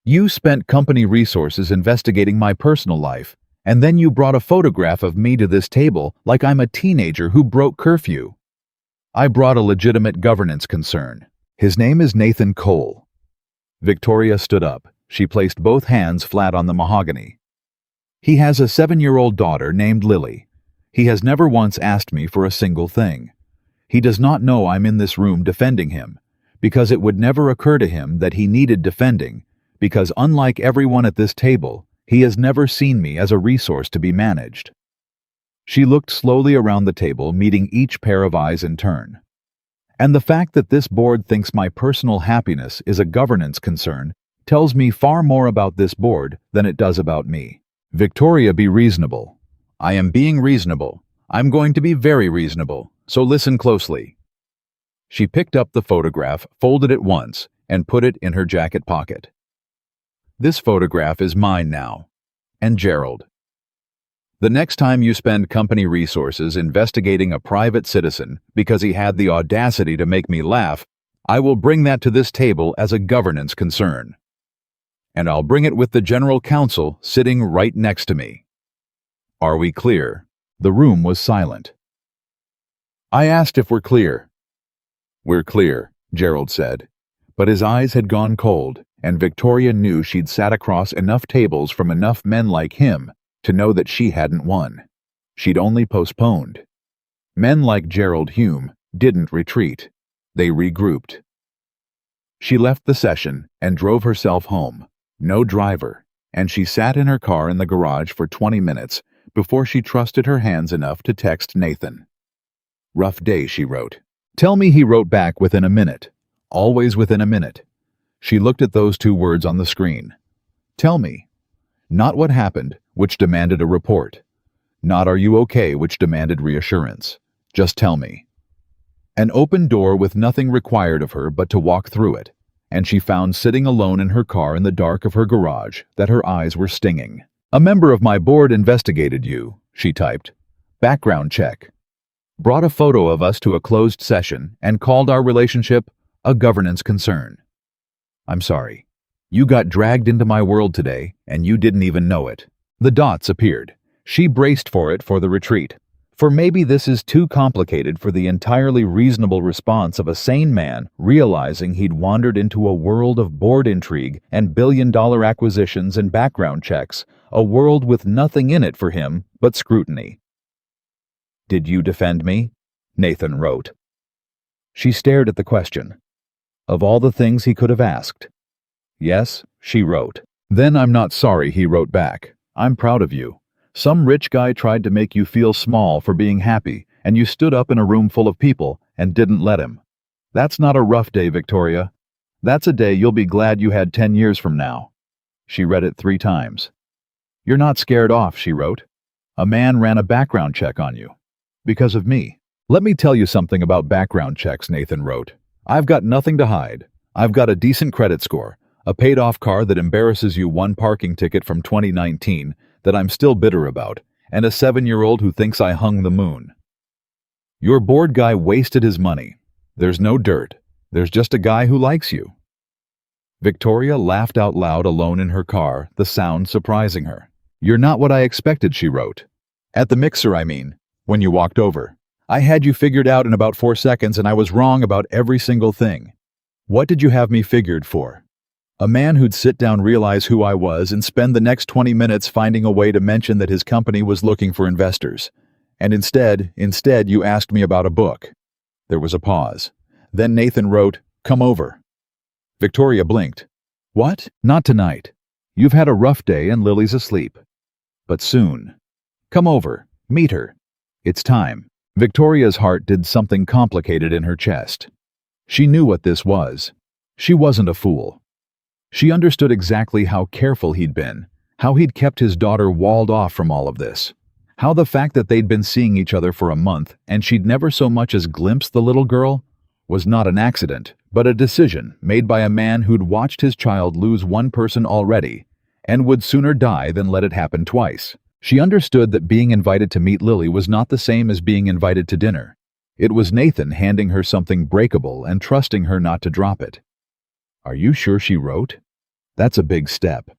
"You spent company resources investigating my personal life, and then you brought a photograph of me to this table like I'm a teenager who broke curfew." "I brought a legitimate governance concern. His name is Nathan Cole." Victoria stood up. She placed both hands flat on the mahogany. "He has a 7-year-old daughter named Lily. He has never once asked me for a single thing. He does not know I'm in this room defending him, because it would never occur to him that he needed defending, because unlike everyone at this table, he has never seen me as a resource to be managed." She looked slowly around the table, meeting each pair of eyes in turn. "And the fact that this board thinks my personal happiness is a governance concern tells me far more about this board than it does about me." "Victoria, be reasonable." "I am being reasonable. I'm going to be very reasonable, so listen closely." She picked up the photograph, folded it once, and put it in her jacket pocket. "This photograph is mine now. And Gerald. The next time you spend company resources investigating a private citizen because he had the audacity to make me laugh, I will bring that to this table as a governance concern. And I'll bring it with the general counsel sitting right next to me. Are we clear?" The room was silent. I asked if we're clear. "We're clear," Gerald said. But his eyes had gone cold, and Victoria knew she'd sat across enough tables from enough men like him to know that she hadn't won. She'd only postponed. Men like Gerald Hume didn't retreat. They regrouped. She left the session and drove herself home. No driver, and she sat in her car in the garage for 20 minutes before she trusted her hands enough to text Nathan. "Rough day," she wrote. "Tell me," he wrote back within a minute. Always within a minute. She looked at those 2 words on the screen. "Tell me." Not what happened, which demanded a report. Not "are you okay," which demanded reassurance. Just tell me. An open door with nothing required of her but to walk through it, and she found sitting alone in her car in the dark of her garage that her eyes were stinging. "A member of my board investigated you," she typed. Background check. Brought a photo of us to a closed session and called our relationship a governance concern. I'm sorry. You got dragged into my world today, and you didn't even know it. The dots appeared. She braced for it for the retreat. For maybe this is too complicated for the entirely reasonable response of a sane man realizing he'd wandered into a world of board intrigue and billion-dollar acquisitions and background checks, a world with nothing in it for him but scrutiny. Did you defend me? Nathan wrote. She stared at the question. Of all the things he could have asked. Yes, she wrote. Then I'm not sorry, he wrote back. I'm proud of you. Some rich guy tried to make you feel small for being happy, and you stood up in a room full of people and didn't let him. That's not a rough day, Victoria. That's a day you'll be glad you had 10 years from now. She read it 3 times. You're not scared off, she wrote. A man ran a background check on you. Because of me. Let me tell you something about background checks, Nathan wrote. I've got nothing to hide. I've got a decent credit score, a paid-off car that embarrasses you, 1 parking ticket from 2019 that I'm still bitter about, and a 7-year-old who thinks I hung the moon. Your board guy wasted his money. There's no dirt. There's just a guy who likes you. Victoria laughed out loud alone in her car, the sound surprising her. You're not what I expected, she wrote. At the mixer, I mean, when you walked over. I had you figured out in about 4 seconds, and I was wrong about every single thing. What did you have me figured for? A man who'd sit down, realize who I was, and spend the next 20 minutes finding a way to mention that his company was looking for investors. And instead, you asked me about a book. There was a pause. Then Nathan wrote, come over. Victoria blinked. What? Not tonight. You've had a rough day and Lily's asleep. But soon. Come over. Meet her. It's time. Victoria's heart did something complicated in her chest. She knew what this was. She wasn't a fool. She understood exactly how careful he'd been, how he'd kept his daughter walled off from all of this, how the fact that they'd been seeing each other for a month and she'd never so much as glimpsed the little girl was not an accident, but a decision made by a man who'd watched his child lose 1 person already and would sooner die than let it happen twice. She understood that being invited to meet Lily was not the same as being invited to dinner. It was Nathan handing her something breakable and trusting her not to drop it. Are you sure, she wrote? That's a big step.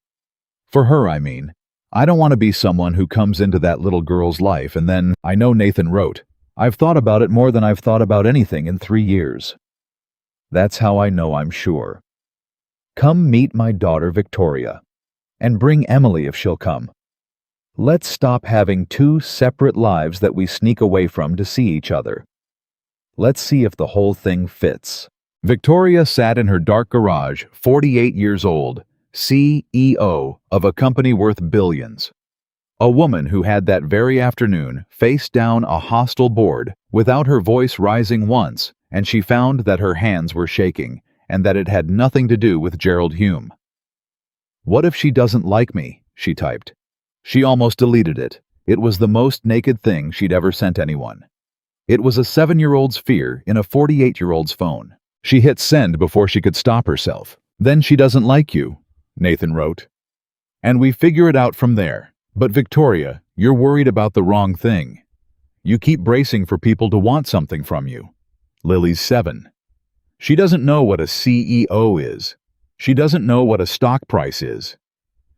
For her, I mean. I don't want to be someone who comes into that little girl's life and then, I know, Nathan wrote. I've thought about it more than I've thought about anything in 3 years. That's how I know I'm sure. Come meet my daughter Victoria. And bring Emily if she'll come. Let's stop having 2 separate lives that we sneak away from to see each other. Let's see if the whole thing fits. Victoria sat in her dark garage, 48 years old, CEO of a company worth billions. A woman who had that very afternoon faced down a hostile board without her voice rising once, and she found that her hands were shaking and that it had nothing to do with Gerald Hume. What if she doesn't like me? She typed. She almost deleted it. It was the most naked thing she'd ever sent anyone. It was a 7-year-old's fear in a 48-year-old's phone. She hit send before she could stop herself. Then she doesn't like you, Nathan wrote. And we figure it out from there. But Victoria, you're worried about the wrong thing. You keep bracing for people to want something from you. Lily's 7. She doesn't know what a CEO is. She doesn't know what a stock price is.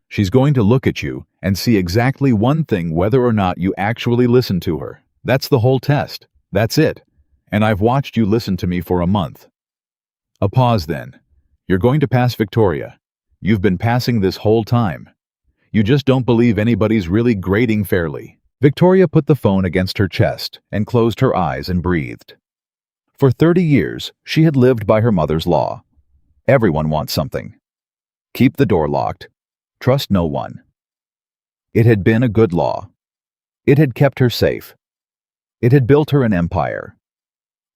She's going to look at you and see exactly one thing, whether or not you actually listen to her. That's the whole test. That's it. And I've watched you listen to me for a month. A pause then. You're going to pass Victoria. You've been passing this whole time. You just don't believe anybody's really grading fairly. Victoria put the phone against her chest and closed her eyes and breathed. For 30 years, she had lived by her mother's law. Everyone wants something. Keep the door locked. Trust no one. It had been a good law. It had kept her safe. It had built her an empire.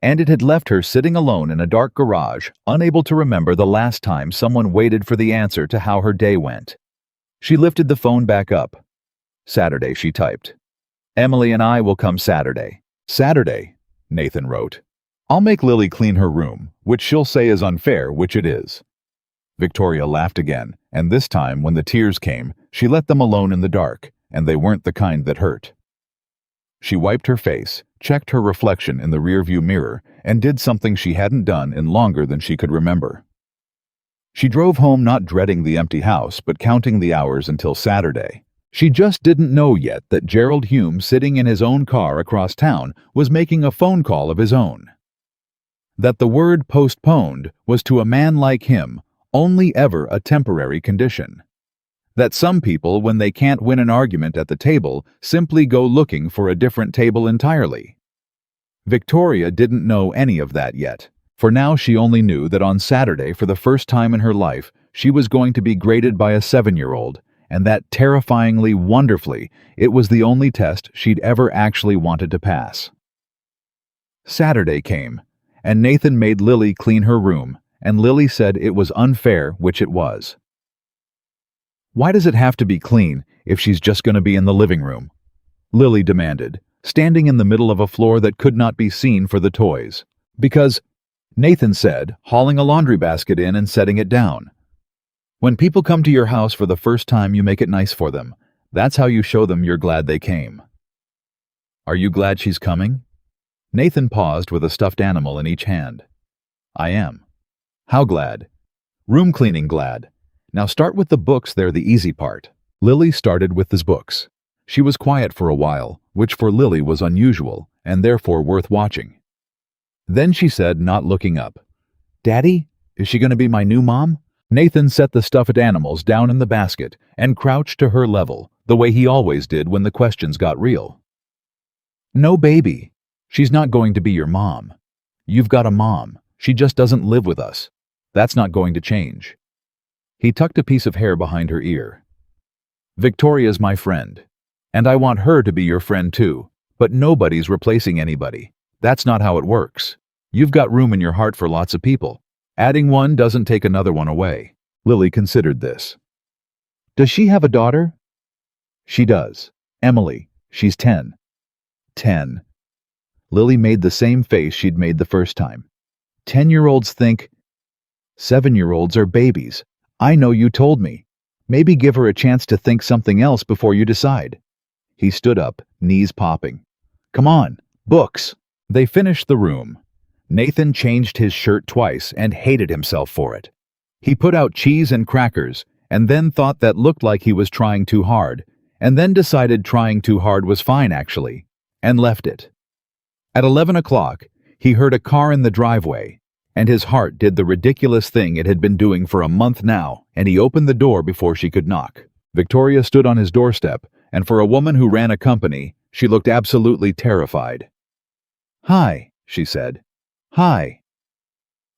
And it had left her sitting alone in a dark garage, unable to remember the last time someone waited for the answer to how her day went. She lifted the phone back up. Saturday, she typed. Emily and I will come Saturday. Saturday, Nathan wrote. I'll make Lily clean her room, which she'll say is unfair, which it is. Victoria laughed again, and this time, when the tears came, she let them alone in the dark, and they weren't the kind that hurt. She wiped her face, checked her reflection in the rearview mirror, and did something she hadn't done in longer than she could remember. She drove home not dreading the empty house, but counting the hours until Saturday. She just didn't know yet that Gerald Hume, sitting in his own car across town, was making a phone call of his own. That the word postponed was to a man like him only ever a temporary condition. That some people, when they can't win an argument at the table, simply go looking for a different table entirely. Victoria didn't know any of that yet. For now she only knew that on Saturday, for the first time in her life, she was going to be graded by a 7-year-old, and that terrifyingly, wonderfully, it was the only test she'd ever actually wanted to pass. Saturday came, and Nathan made Lily clean her room, and Lily said it was unfair, which it was. "Why does it have to be clean if she's just going to be in the living room?" Lily demanded, standing in the middle of a floor that could not be seen for the toys. "Because," Nathan said, hauling a laundry basket in and setting it down. "When people come to your house for the first time, you make it nice for them. That's how you show them you're glad they came." "Are you glad she's coming?" Nathan paused with a stuffed animal in each hand. "I am." "How glad?" "Room cleaning glad. Now start with the books, they're the easy part." Lily started with the books. She was quiet for a while, which for Lily was unusual, and therefore worth watching. Then she said, not looking up, "Daddy, is she going to be my new mom?" Nathan set the stuffed animals down in the basket and crouched to her level, the way he always did when the questions got real. "No, baby. She's not going to be your mom. You've got a mom. She just doesn't live with us. That's not going to change." He tucked a piece of hair behind her ear. "Victoria's my friend, and I want her to be your friend too, but nobody's replacing anybody. That's not how it works. You've got room in your heart for lots of people. Adding one doesn't take another one away." Lily considered this. "Does she have a daughter?" "She does. Emily. She's 10. 10. Lily made the same face she'd made the first time. 10-year-olds think... 7-year-olds are babies. I know you told me. Maybe give her a chance to think something else before you decide." He stood up, knees popping. "Come on, books." They finished the room. Nathan changed his shirt twice and hated himself for it. He put out cheese and crackers, and then thought that looked like he was trying too hard, and then decided trying too hard was fine actually, and left it. At 11 o'clock, he heard a car in the driveway, and his heart did the ridiculous thing it had been doing for a month now, and he opened the door before she could knock. Victoria stood on his doorstep, and for a woman who ran a company, she looked absolutely terrified. "Hi," she said. "Hi."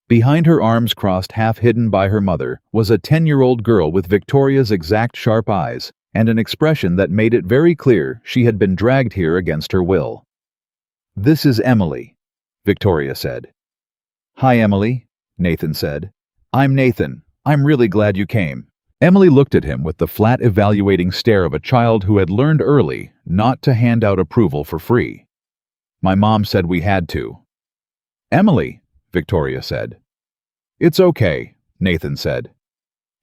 Behind her, arms crossed, half hidden by her mother, was a 10-year-old girl with Victoria's exact sharp eyes and an expression that made it very clear she had been dragged here against her will. "This is Emily," Victoria said. "Hi, Emily," Nathan said. "I'm Nathan. I'm really glad you came." Emily looked at him with the flat, evaluating stare of a child who had learned early not to hand out approval for free. "My mom said we had to." "Emily," Victoria said. "It's okay," Nathan said.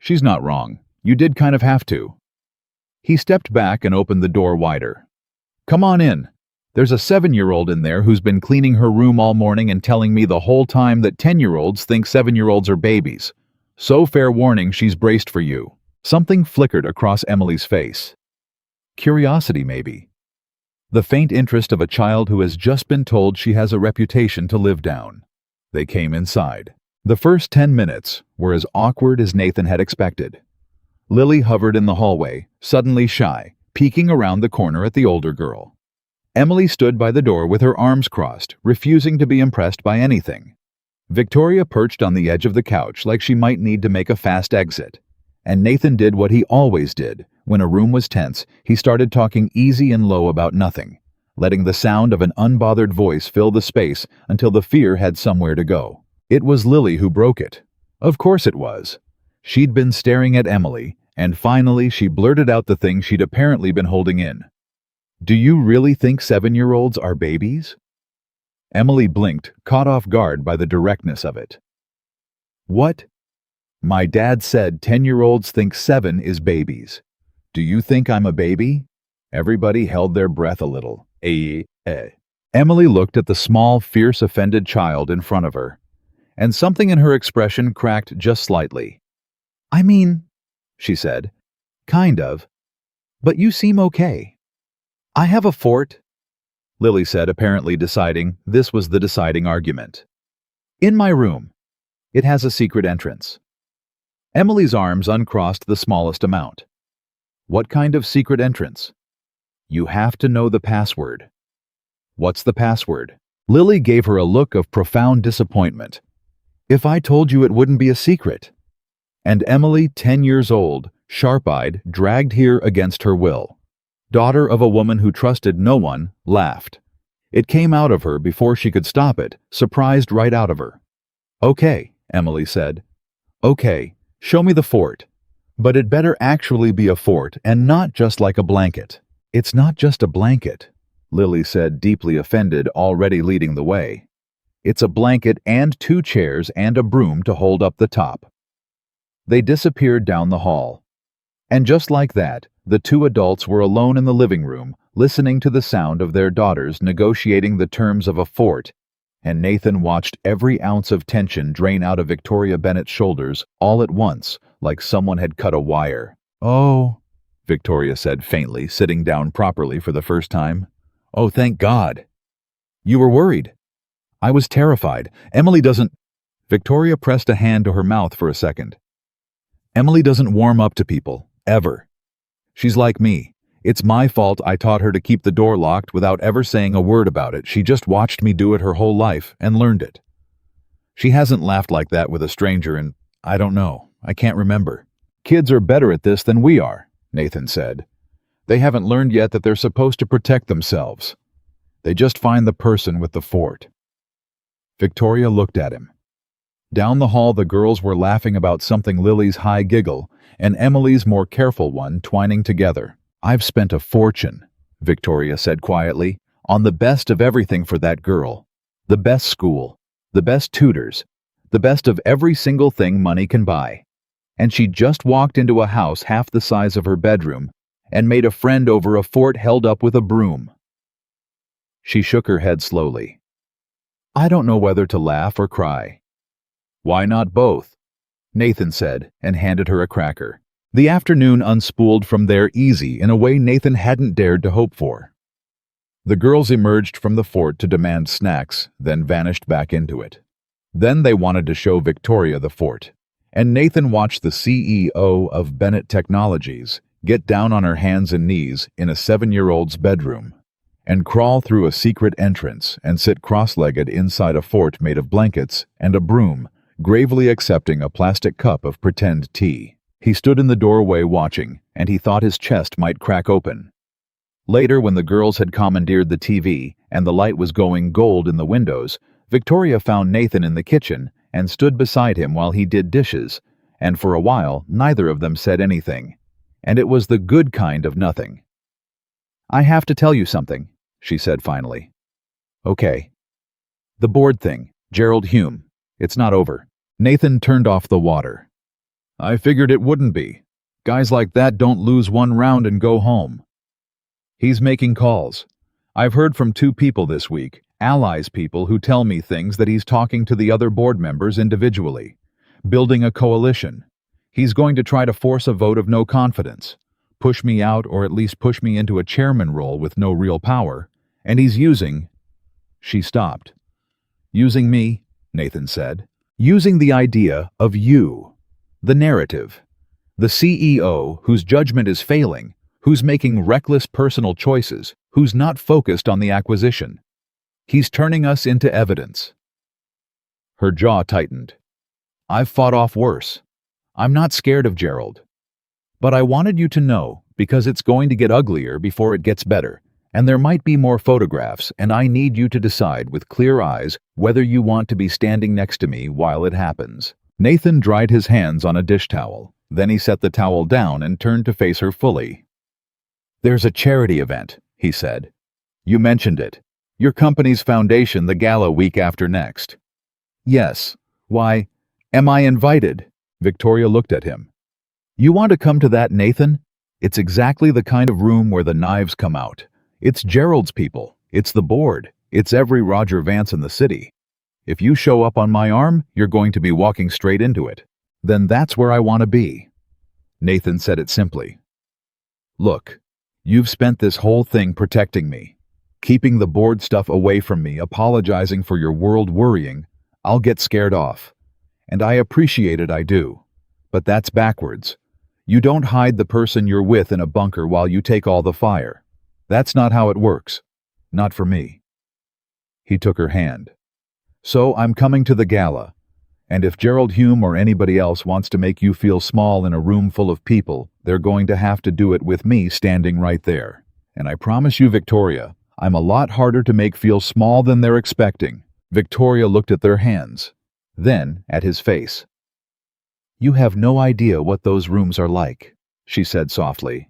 "She's not wrong. You did kind of have to." He stepped back and opened the door wider. "Come on in. There's a 7-year-old in there who's been cleaning her room all morning and telling me the whole time that 10-year-olds think 7-year-olds are babies. So fair warning, she's braced for you." Something flickered across Emily's face. Curiosity, maybe. The faint interest of a child who has just been told she has a reputation to live down. They came inside. The first 10 minutes were as awkward as Nathan had expected. Lily hovered in the hallway, suddenly shy, peeking around the corner at the older girl. Emily stood by the door with her arms crossed, refusing to be impressed by anything. Victoria perched on the edge of the couch like she might need to make a fast exit. And Nathan did what he always did. When a room was tense, he started talking easy and low about nothing, letting the sound of an unbothered voice fill the space until the fear had somewhere to go. It was Lily who broke it. Of course it was. She'd been staring at Emily, and finally she blurted out the thing she'd apparently been holding in. "Do you really think 7-year-olds are babies?" Emily blinked, caught off guard by the directness of it. "What?" "My dad said 10-year-olds think 7 is babies. Do you think I'm a baby?" Everybody held their breath a little. Eh. Emily looked at the small, fierce, offended child in front of her, and something in her expression cracked just slightly. "I mean," she said, "kind of. But you seem okay." "I have a fort," Lily said, apparently deciding this was the deciding argument. "In my room. It has a secret entrance." Emily's arms uncrossed the smallest amount. "What kind of secret entrance?" "You have to know the password." "What's the password?" Lily gave her a look of profound disappointment. "If I told you, it wouldn't be a secret." And Emily, 10 years old, sharp-eyed, dragged here against her will, daughter of a woman who trusted no one, laughed. It came out of her before she could stop it, surprised right out of her. "Okay," Emily said. "Okay, show me the fort. But it better actually be a fort and not just like a blanket." "It's not just a blanket," Lily said, deeply offended, already leading the way. "It's a blanket and 2 chairs and a broom to hold up the top." They disappeared down the hall. And just like that, the 2 adults were alone in the living room, listening to the sound of their daughters negotiating the terms of a fort, and Nathan watched every ounce of tension drain out of Victoria Bennett's shoulders all at once, like someone had cut a wire. "Oh," Victoria said faintly, sitting down properly for the first time. "Oh, thank God." "You were worried." "I was terrified. Emily doesn't—" Victoria pressed a hand to her mouth for a second. "Emily doesn't warm up to people, ever. She's like me. It's my fault I taught her to keep the door locked without ever saying a word about it. She just watched me do it her whole life and learned it. She hasn't laughed like that with a stranger in, I don't know, I can't remember." "Kids are better at this than we are," Nathan said. "They haven't learned yet that they're supposed to protect themselves. They just find the person with the fort." Victoria looked at him. Down the hall, the girls were laughing about something, Lily's high giggle and Emily's more careful one, twining together. "I've spent a fortune," Victoria said quietly, "on the best of everything for that girl. The best school, the best tutors, the best of every single thing money can buy. And she just walked into a house half the size of her bedroom and made a friend over a fort held up with a broom." She shook her head slowly. "I don't know whether to laugh or cry." "Why not both?" Nathan said, and handed her a cracker. The afternoon unspooled from there easy in a way Nathan hadn't dared to hope for. The girls emerged from the fort to demand snacks, then vanished back into it. Then they wanted to show Victoria the fort, and Nathan watched the CEO of Bennett Technologies get down on her hands and knees in a 7-year-old's bedroom and crawl through a secret entrance and sit cross-legged inside a fort made of blankets and a broom, gravely accepting a plastic cup of pretend tea. He stood in the doorway watching, and he thought his chest might crack open. Later, when the girls had commandeered the TV and the light was going gold in the windows, Victoria found Nathan in the kitchen and stood beside him while he did dishes, and for a while neither of them said anything. And it was the good kind of nothing. "I have to tell you something," she said finally. "Okay." "The board thing, Gerald Hume. It's not over." Nathan turned off the water. "I figured it wouldn't be. Guys like that don't lose one round and go home. He's making calls. I've heard from 2 people this week, allies people who tell me things that he's talking to the other board members individually, building a coalition. He's going to try to force a vote of no confidence, push me out or at least push me into a chairman role with no real power, and he's using—" She stopped. "Using me," Nathan said. "Using the idea of you. The narrative. The CEO whose judgment is failing, who's making reckless personal choices, who's not focused on the acquisition. He's turning us into evidence." Her jaw tightened. "I've fought off worse. I'm not scared of Gerald. But I wanted you to know, because it's going to get uglier before it gets better, and there might be more photographs, and I need you to decide with clear eyes whether you want to be standing next to me while it happens." Nathan dried his hands on a dish towel. Then he set the towel down and turned to face her fully. "There's a charity event," he said. "You mentioned it. Your company's foundation, the gala week after next." "Yes. Why, am I invited?" Victoria looked at him. "You want to come to that, Nathan? It's exactly the kind of room where the knives come out. It's Gerald's people. It's the board. It's every Roger Vance in the city. If you show up on my arm, you're going to be walking straight into it. Then that's where I want to be." Nathan said it simply. "Look, you've spent this whole thing protecting me, keeping the board stuff away from me, apologizing for your world worrying. I'll get scared off. And I appreciate it, I do. But that's backwards. You don't hide the person you're with in a bunker while you take all the fire. That's not how it works. Not for me." He took her hand. "So I'm coming to the gala. And if Gerald Hume or anybody else wants to make you feel small in a room full of people, they're going to have to do it with me standing right there. And I promise you, Victoria, I'm a lot harder to make feel small than they're expecting." Victoria looked at their hands, then at his face. "You have no idea what those rooms are like," she said softly.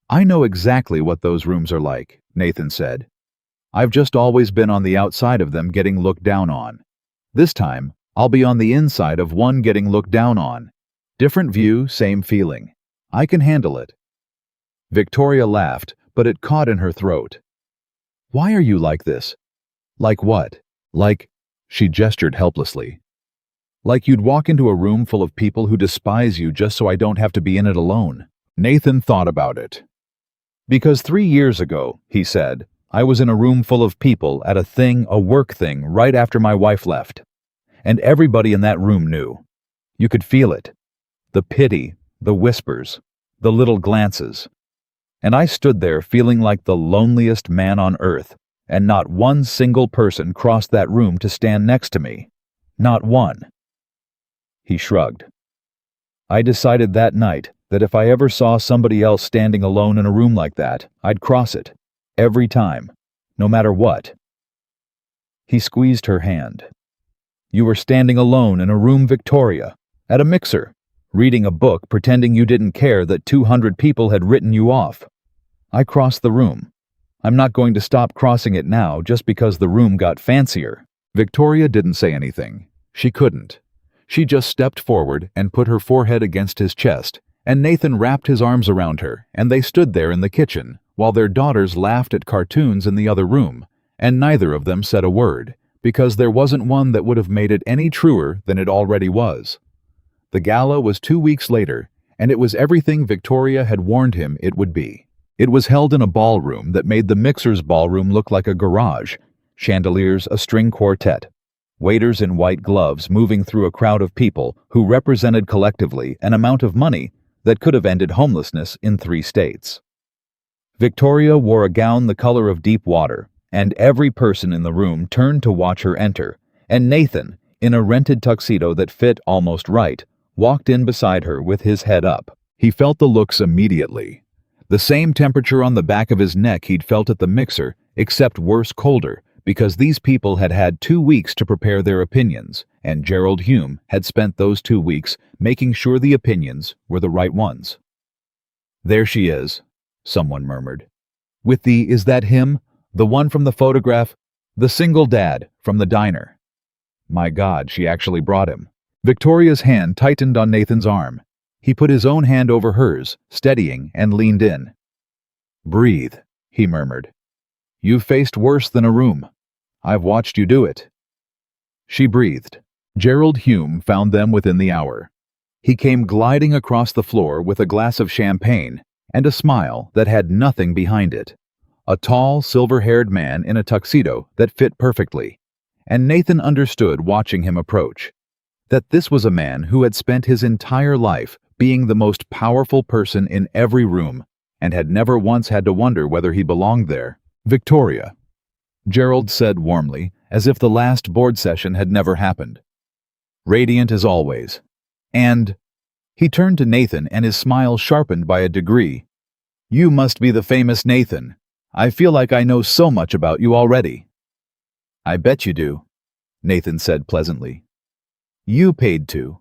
"I know exactly what those rooms are like," Nathan said. "I've just always been on the outside of them getting looked down on. This time, I'll be on the inside of one getting looked down on. Different view, same feeling. I can handle it." Victoria laughed, but it caught in her throat. "Why are you like this?" "Like what?" "Like," she gestured helplessly. "Like you'd walk into a room full of people who despise you just so I don't have to be in it alone." Nathan thought about it. "Because 3 years ago," he said, "I was in a room full of people at a work thing, right after my wife left. And everybody in that room knew. You could feel it. The pity, the whispers, the little glances. And I stood there feeling like the loneliest man on earth, and not one single person crossed that room to stand next to me. Not one." He shrugged. "I decided that night that if I ever saw somebody else standing alone in a room like that, I'd cross it. Every time. No matter what." He squeezed her hand. "You were standing alone in a room, Victoria, at a mixer, reading a book pretending you didn't care that 200 people had written you off. I crossed the room. I'm not going to stop crossing it now just because the room got fancier." Victoria didn't say anything. She couldn't. She just stepped forward and put her forehead against his chest, and Nathan wrapped his arms around her, and they stood there in the kitchen, while their daughters laughed at cartoons in the other room, and neither of them said a word, because there wasn't one that would have made it any truer than it already was. The gala was 2 weeks later, and it was everything Victoria had warned him it would be. It was held in a ballroom that made the mixer's ballroom look like a garage, chandeliers, a string quartet, waiters in white gloves moving through a crowd of people who represented collectively an amount of money that could have ended homelessness in 3 states. Victoria wore a gown the color of deep water, and every person in the room turned to watch her enter, and Nathan, in a rented tuxedo that fit almost right, walked in beside her with his head up. He felt the looks immediately. The same temperature on the back of his neck he'd felt at the mixer, except worse, colder, because these people had had 2 weeks to prepare their opinions, and Gerald Hume had spent those 2 weeks making sure the opinions were the right ones. "There she is," someone murmured. "With the, is that him? The one from the photograph? The single dad from the diner." My God, she actually brought him. Victoria's hand tightened on Nathan's arm. He put his own hand over hers, steadying, and leaned in. "Breathe," he murmured. "You've faced worse than a room. I've watched you do it." She breathed. Gerald Hume found them within the hour. He came gliding across the floor with a glass of champagne and a smile that had nothing behind it. A tall, silver-haired man in a tuxedo that fit perfectly, and Nathan understood watching him approach that this was a man who had spent his entire life being the most powerful person in every room and had never once had to wonder whether he belonged there. "Victoria," Gerald said warmly, as if the last board session had never happened. "Radiant as always. And—" he turned to Nathan and his smile sharpened by a degree. "You must be the famous Nathan. I feel like I know so much about you already." "I bet you do," Nathan said pleasantly. "You paid to."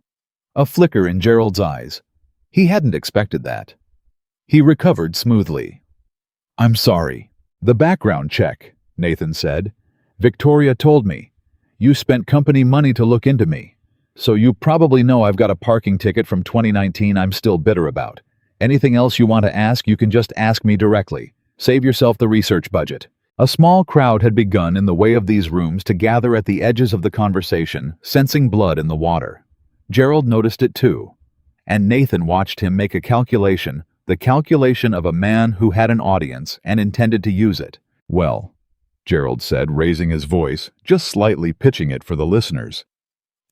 A flicker in Gerald's eyes. He hadn't expected that. He recovered smoothly. "I'm sorry. The background check," Nathan said. "Victoria told me. You spent company money to look into me. So you probably know I've got a parking ticket from 2019 I'm still bitter about. Anything else you want to ask, you can just ask me directly. Save yourself the research budget. A small crowd had begun in the way of these rooms to gather at the edges of the conversation, sensing blood in the water. Gerald noticed it too, and Nathan watched him make a calculation, the calculation of a man who had an audience and intended to use it. "Well," Gerald said, raising his voice, just slightly pitching it for the listeners.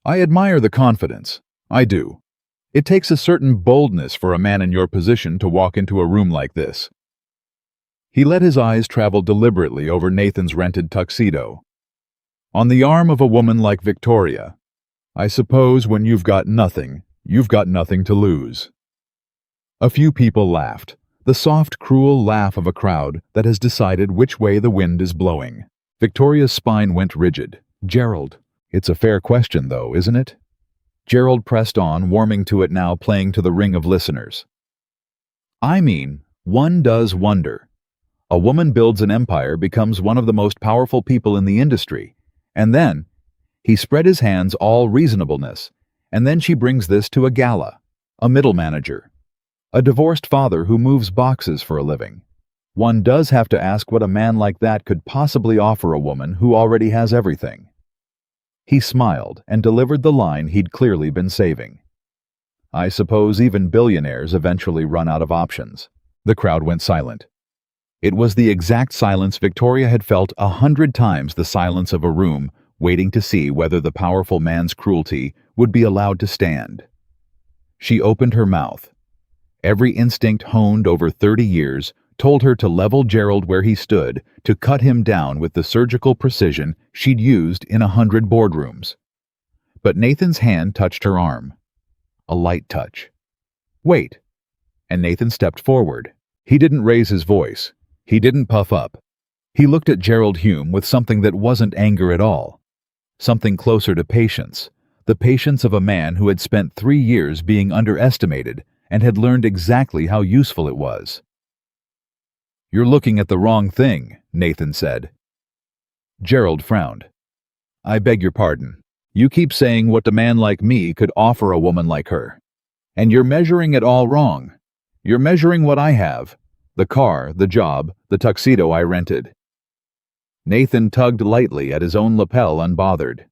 "I admire the confidence. I do. It takes a certain boldness for a man in your position to walk into a room like this." He let his eyes travel deliberately over Nathan's rented tuxedo. "On the arm of a woman like Victoria. I suppose when you've got nothing to lose." A few people laughed, the soft, cruel laugh of a crowd that has decided which way the wind is blowing. Victoria's spine went rigid. "Gerald, it's a fair question though, isn't it?" Gerald pressed on, warming to it now, playing to the ring of listeners. "I mean, one does wonder. A woman builds an empire, becomes one of the most powerful people in the industry, and then, he spread his hands all reasonableness, and then she brings this to a gala, a middle manager, a divorced father who moves boxes for a living. One does have to ask what a man like that could possibly offer a woman who already has everything." He smiled and delivered the line he'd clearly been saving. "I suppose even billionaires eventually run out of options." The crowd went silent. It was the exact silence Victoria had felt 100 times the silence of a room waiting to see whether the powerful man's cruelty would be allowed to stand. She opened her mouth. Every instinct honed over 30 years told her to level Gerald where he stood, to cut him down with the surgical precision she'd used in 100 boardrooms. But Nathan's hand touched her arm. A light touch. "Wait." And Nathan stepped forward. He didn't raise his voice. He didn't puff up. He looked at Gerald Hume with something that wasn't anger at all. Something closer to patience. The patience of a man who had spent 3 years being underestimated and had learned exactly how useful it was. "You're looking at the wrong thing," Nathan said. Gerald frowned. "I beg your pardon. You keep saying what a man like me could offer a woman like her. And you're measuring it all wrong. You're measuring what I have. The car, the job, the tuxedo I rented." Nathan tugged lightly at his own lapel, unbothered.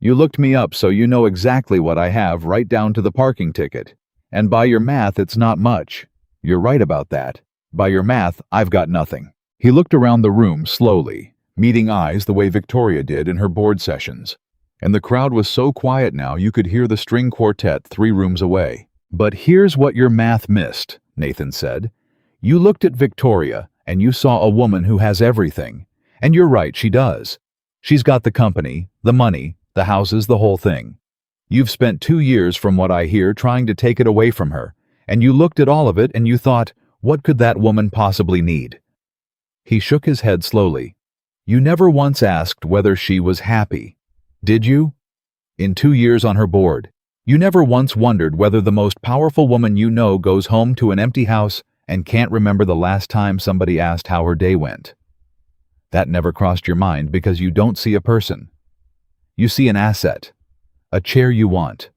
"You looked me up, so you know exactly what I have, right down to the parking ticket. And by your math, it's not much. You're right about that. By your math, I've got nothing." He looked around the room slowly, meeting eyes the way Victoria did in her board sessions. And the crowd was so quiet now you could hear the string quartet 3 rooms away. "But here's what your math missed," Nathan said. "You looked at Victoria, and you saw a woman who has everything. And you're right, she does. She's got the company, the money, the houses, the whole thing. You've spent 2 years, from what I hear, trying to take it away from her, and you looked at all of it and you thought, what could that woman possibly need?" He shook his head slowly. "You never once asked whether she was happy, did you? In 2 years on her board, you never once wondered whether the most powerful woman you know goes home to an empty house and can't remember the last time somebody asked how her day went. That never crossed your mind because you don't see a person. You see an asset, a chair you want,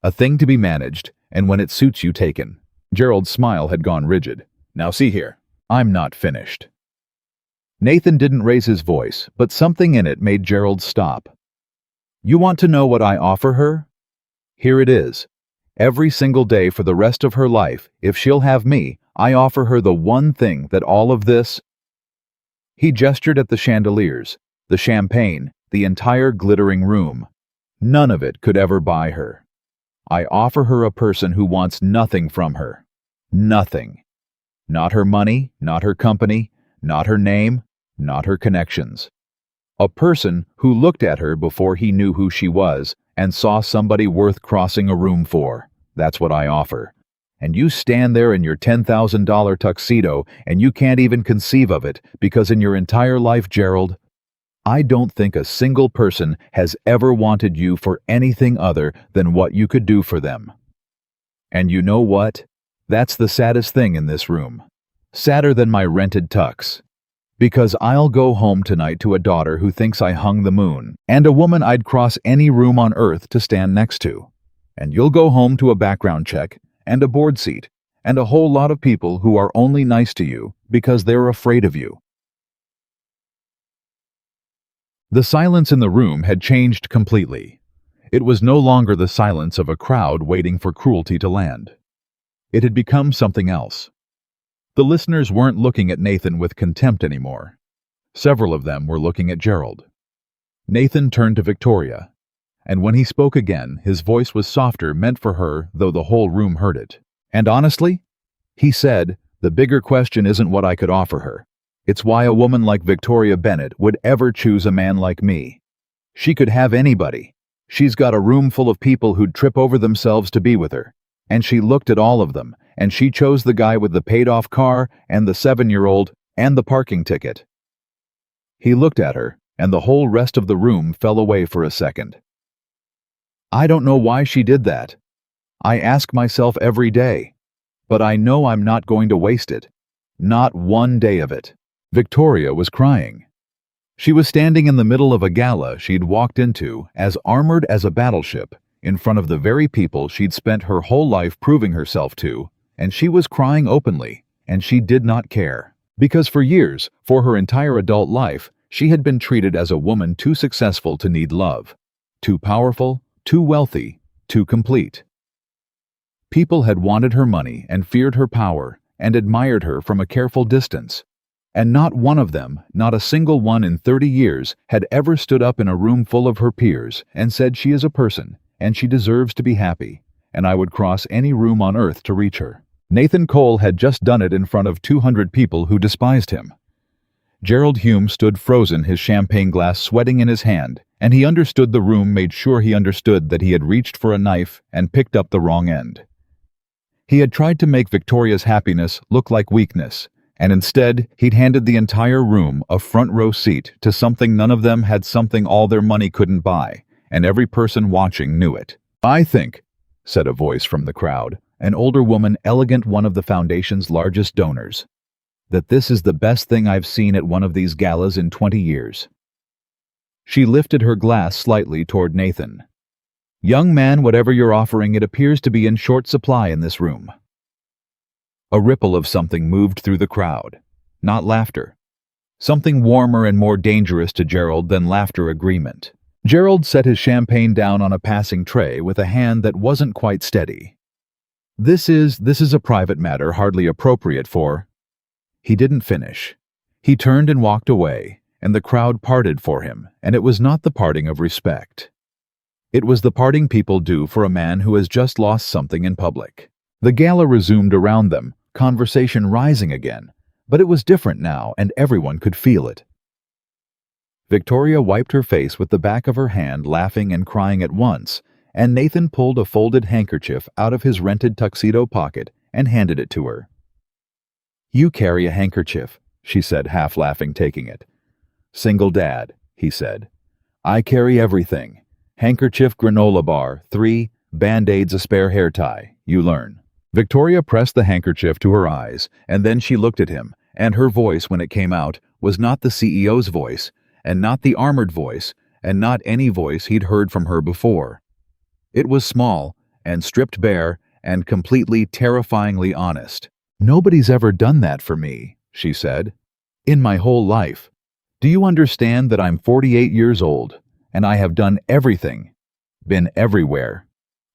a thing to be managed, and when it suits you, taken." Gerald's smile had gone rigid. "Now see here, I'm not finished." Nathan didn't raise his voice, but something in it made Gerald stop. "You want to know what I offer her? Here it is. Every single day for the rest of her life, if she'll have me, I offer her the one thing that all of this—" He gestured at the chandeliers, the champagne, the entire glittering room. "None of it could ever buy her. I offer her a person who wants nothing from her. Nothing. Not her money, not her company, not her name, not her connections. A person who looked at her before he knew who she was and saw somebody worth crossing a room for. That's what I offer. And you stand there in your $10,000 tuxedo and you can't even conceive of it because in your entire life, Gerald, I don't think a single person has ever wanted you for anything other than what you could do for them. And you know what? That's the saddest thing in this room. Sadder than my rented tux. Because I'll go home tonight to a daughter who thinks I hung the moon, and a woman I'd cross any room on earth to stand next to. And you'll go home to a background check, and a board seat, and a whole lot of people who are only nice to you because they're afraid of you. The silence in the room had changed completely. It was no longer the silence of a crowd waiting for cruelty to land. It had become something else. The listeners weren't looking at Nathan with contempt anymore. Several of them were looking at Gerald. Nathan turned to Victoria, and when he spoke again, his voice was softer, meant for her, though the whole room heard it. "And honestly," he said, "the bigger question isn't what I could offer her. It's why a woman like Victoria Bennett would ever choose a man like me. She could have anybody. She's got a room full of people who'd trip over themselves to be with her. And she looked at all of them, and she chose the guy with the paid-off car and the 7-year-old and the parking ticket." He looked at her, and the whole rest of the room fell away for a second. "I don't know why she did that. I ask myself every day. But I know I'm not going to waste it. Not one day of it." Victoria was crying. She was standing in the middle of a gala she'd walked into, as armored as a battleship, in front of the very people she'd spent her whole life proving herself to, and she was crying openly, and she did not care. Because for years, for her entire adult life, she had been treated as a woman too successful to need love, too powerful, too wealthy, too complete. People had wanted her money and feared her power and admired her from a careful distance. And not one of them, not a single one in 30 years, had ever stood up in a room full of her peers and said she is a person, and she deserves to be happy, and I would cross any room on earth to reach her. Nathan Cole had just done it in front of 200 people who despised him. Gerald Hume stood frozen, his champagne glass sweating in his hand, and he understood the room made sure he understood that he had reached for a knife and picked up the wrong end. He had tried to make Victoria's happiness look like weakness, and instead he'd handed the entire room a front-row seat to something none of them had, something all their money couldn't buy, and every person watching knew it. "I think," said a voice from the crowd, an older woman, elegant, one of the foundation's largest donors, "that this is the best thing I've seen at one of these galas in 20 years. She lifted her glass slightly toward Nathan. "Young man, whatever you're offering, it appears to be in short supply in this room." A ripple of something moved through the crowd. Not laughter. Something warmer and more dangerous to Gerald than laughter, agreement. Gerald set his champagne down on a passing tray with a hand that wasn't quite steady. This is a private matter, hardly appropriate for—" He didn't finish. He turned and walked away, and the crowd parted for him, and it was not the parting of respect. It was the parting people do for a man who has just lost something in public. The gala resumed around them, conversation rising again, but it was different now, and everyone could feel it. Victoria wiped her face with the back of her hand, laughing and crying at once, and Nathan pulled a folded handkerchief out of his rented tuxedo pocket and handed it to her. "You carry a handkerchief," she said, half laughing, taking it. "Single dad," he said. "I carry everything. Handkerchief, granola bar, 3, Band-Aids, a spare hair tie. You learn." Victoria pressed the handkerchief to her eyes, and then she looked at him, and her voice, when it came out, was not the CEO's voice, and not the armored voice, and not any voice he'd heard from her before. It was small, and stripped bare, and completely, terrifyingly honest. "Nobody's ever done that for me," she said. "In my whole life. Do you understand that I'm 48 years old, and I have done everything, been everywhere,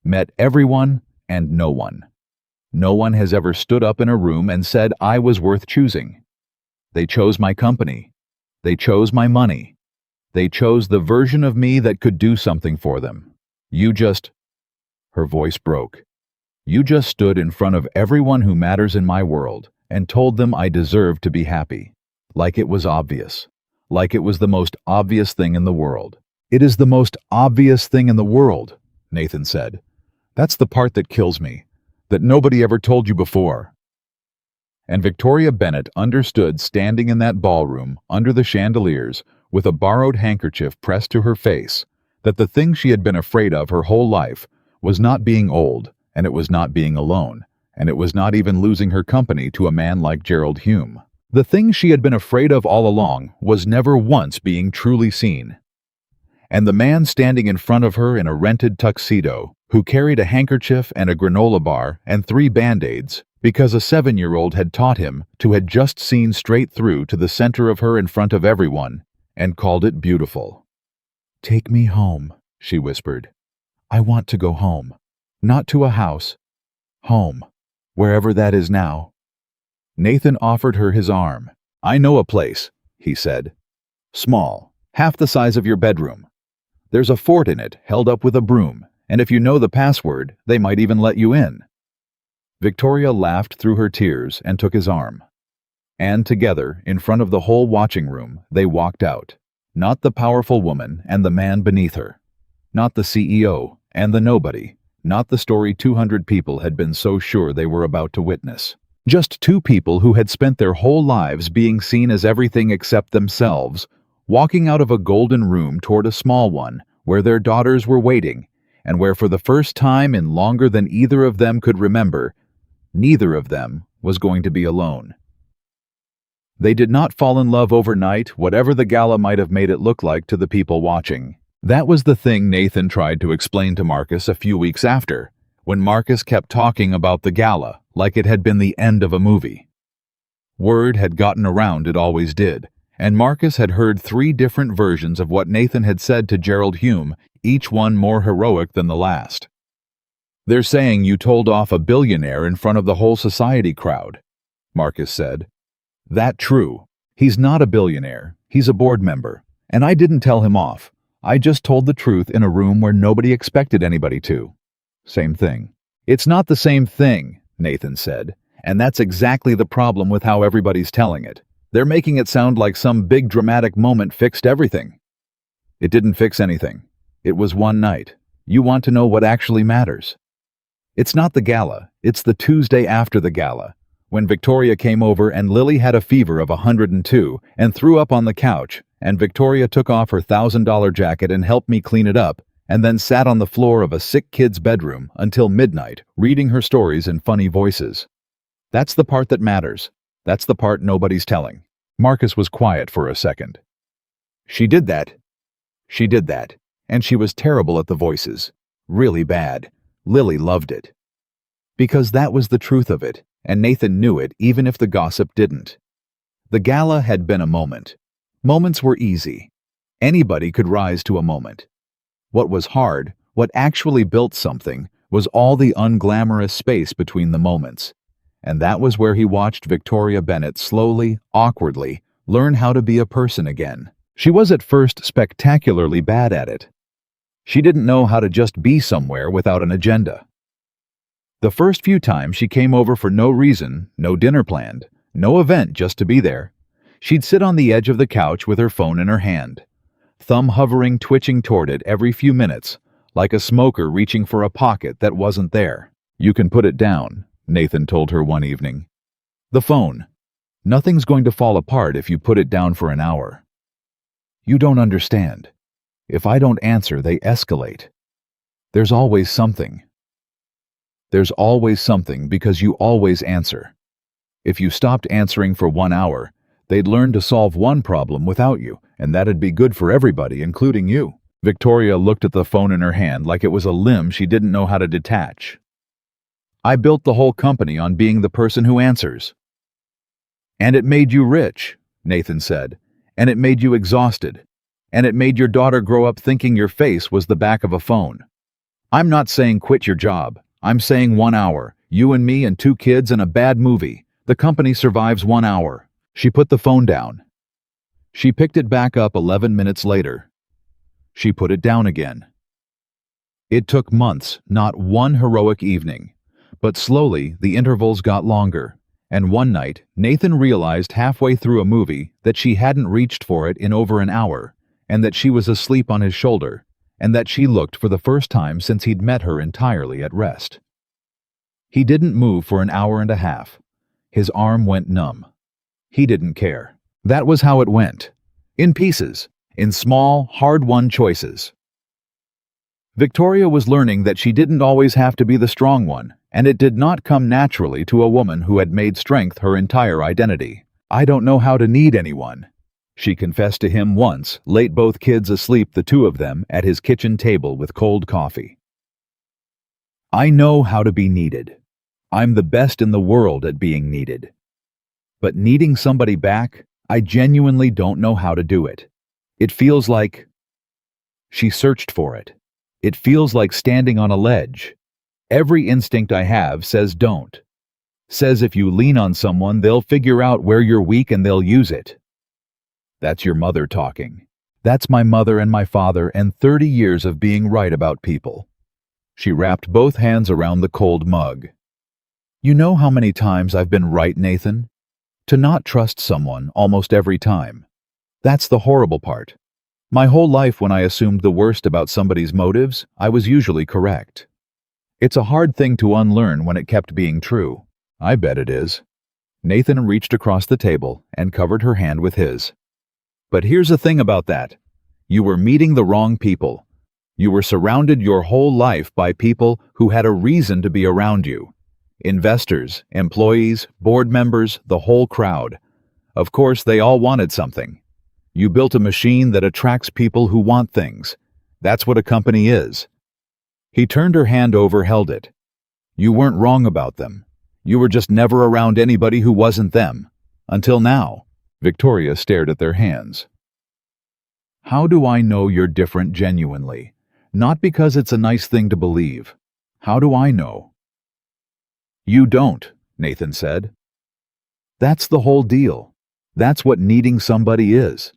met everyone and no one. No one has ever stood up in a room and said I was worth choosing. They chose my company. They chose my money. They chose the version of me that could do something for them. You just—" Her voice broke. "You just stood in front of everyone who matters in my world and told them I deserved to be happy. Like it was obvious. Like it was the most obvious thing in the world." "It is the most obvious thing in the world," Nathan said. "That's the part that kills me. That nobody ever told you before." And Victoria Bennett understood, standing in that ballroom under the chandeliers with a borrowed handkerchief pressed to her face, that the thing she had been afraid of her whole life was not being old, and it was not being alone, and it was not even losing her company to a man like Gerald Hume. The thing she had been afraid of all along was never once being truly seen. And the man standing in front of her in a rented tuxedo, who carried a handkerchief and a granola bar and 3 Band-Aids, because a 7-year-old had taught him to, had just seen straight through to the center of her in front of everyone and called it beautiful. "Take me home," she whispered. "I want to go home. Not to a house. Home. Wherever that is now." Nathan offered her his arm. "I know a place," he said. "Small, half the size of your bedroom. There's a fort in it, held up with a broom, and if you know the password, they might even let you in." Victoria laughed through her tears and took his arm. And together, in front of the whole watching room, they walked out. Not the powerful woman and the man beneath her. Not the CEO and the nobody. Not the story 200 people had been so sure they were about to witness. Just two people who had spent their whole lives being seen as everything except themselves, walking out of a golden room toward a small one where their daughters were waiting, and where for the first time in longer than either of them could remember, neither of them was going to be alone. They did not fall in love overnight, whatever the gala might have made it look like to the people watching. That was the thing Nathan tried to explain to Marcus a few weeks after, when Marcus kept talking about the gala like it had been the end of a movie. Word had gotten around, it always did, and Marcus had heard 3 different versions of what Nathan had said to Gerald Hume, each one more heroic than the last. "They're saying you told off a billionaire in front of the whole society crowd," Marcus said. "That true. He's not a billionaire. He's a board member. And I didn't tell him off. I just told the truth in a room where nobody expected anybody to." Same thing. "It's not the same thing," Nathan said. "And that's exactly the problem with how everybody's telling it. They're making it sound like some big dramatic moment fixed everything. It didn't fix anything. It was one night. You want to know what actually matters? It's not the gala. It's the Tuesday after the gala, when Victoria came over and Lily had a fever of 102 and threw up on the couch, and Victoria took off her $1,000 jacket and helped me clean it up, and then sat on the floor of a sick kid's bedroom until midnight, reading her stories in funny voices. That's the part that matters. That's the part nobody's telling." Marcus was quiet for a second. She did that. And she was terrible at the voices. Really bad. Lily loved it. Because that was the truth of it, and Nathan knew it even if the gossip didn't. The gala had been a moment. Moments were easy. Anybody could rise to a moment. What was hard, what actually built something, was all the unglamorous space between the moments. And that was where he watched Victoria Bennett slowly, awkwardly, learn how to be a person again. She was at first spectacularly bad at it. She didn't know how to just be somewhere without an agenda. The first few times she came over for no reason, no dinner planned, no event just to be there, she'd sit on the edge of the couch with her phone in her hand, thumb hovering, twitching toward it every few minutes, like a smoker reaching for a pocket that wasn't there. "You can put it down," Nathan told her one evening. "The phone. Nothing's going to fall apart if you put it down for an hour. You don't understand. If I don't answer, they escalate. There's always something. There's always something because you always answer. If you stopped answering for 1 hour, they'd learn to solve one problem without you, and that'd be good for everybody, including you." Victoria looked at the phone in her hand like it was a limb she didn't know how to detach. "I built the whole company on being the person who answers." "And it made you rich," Nathan said. "And it made you exhausted. And it made your daughter grow up thinking your face was the back of a phone. I'm not saying quit your job. I'm saying 1 hour. You and me and 2 kids and a bad movie. The company survives 1 hour." She put the phone down. She picked it back up 11 minutes later. She put it down again. It took months, not one heroic evening. But slowly, the intervals got longer. And one night, Nathan realized halfway through a movie that she hadn't reached for it in over an hour, and that she was asleep on his shoulder, and that she looked for the first time since he'd met her entirely at rest. He didn't move for an hour and a half. His arm went numb. He didn't care. That was how it went. In pieces. In small, hard-won choices. Victoria was learning that she didn't always have to be the strong one, and it did not come naturally to a woman who had made strength her entire identity. "I don't know how to need anyone," she confessed to him once, late, both kids asleep, the two of them, at his kitchen table with cold coffee. "I know how to be needed. I'm the best in the world at being needed. But needing somebody back, I genuinely don't know how to do it. It feels like..." She searched for it. It feels like standing on a ledge. Every instinct I have says don't. Says if you lean on someone, they'll figure out where you're weak and they'll use it. That's your mother talking. That's my mother and my father and 30 years of being right about people. She wrapped both hands around the cold mug. You know how many times I've been right, Nathan? To not trust someone almost every time. That's the horrible part. My whole life, when I assumed the worst about somebody's motives, I was usually correct. It's a hard thing to unlearn when it kept being true. I bet it is. Nathan reached across the table and covered her hand with his. But here's the thing about that. You were meeting the wrong people. You were surrounded your whole life by people who had a reason to be around you. Investors, employees, board members, the whole crowd. Of course, they all wanted something. You built a machine that attracts people who want things. That's what a company is. He turned her hand over, held it. You weren't wrong about them. You were just never around anybody who wasn't them. Until now. Victoria stared at their hands. How do I know you're different genuinely? Not because it's a nice thing to believe. How do I know? You don't, Nathan said. That's the whole deal. That's what needing somebody is.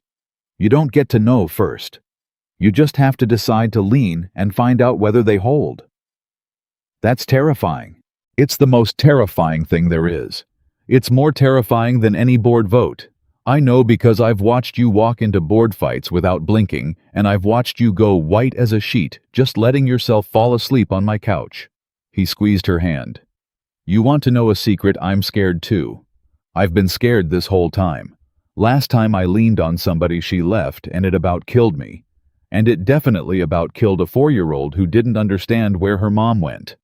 You don't get to know first. You just have to decide to lean and find out whether they hold. That's terrifying. It's the most terrifying thing there is. It's more terrifying than any board vote. I know because I've watched you walk into board fights without blinking, and I've watched you go white as a sheet, just letting yourself fall asleep on my couch. He squeezed her hand. You want to know a secret? I'm scared too. I've been scared this whole time. Last time I leaned on somebody, she left, and it about killed me. And it definitely about killed a 4-year-old who didn't understand where her mom went.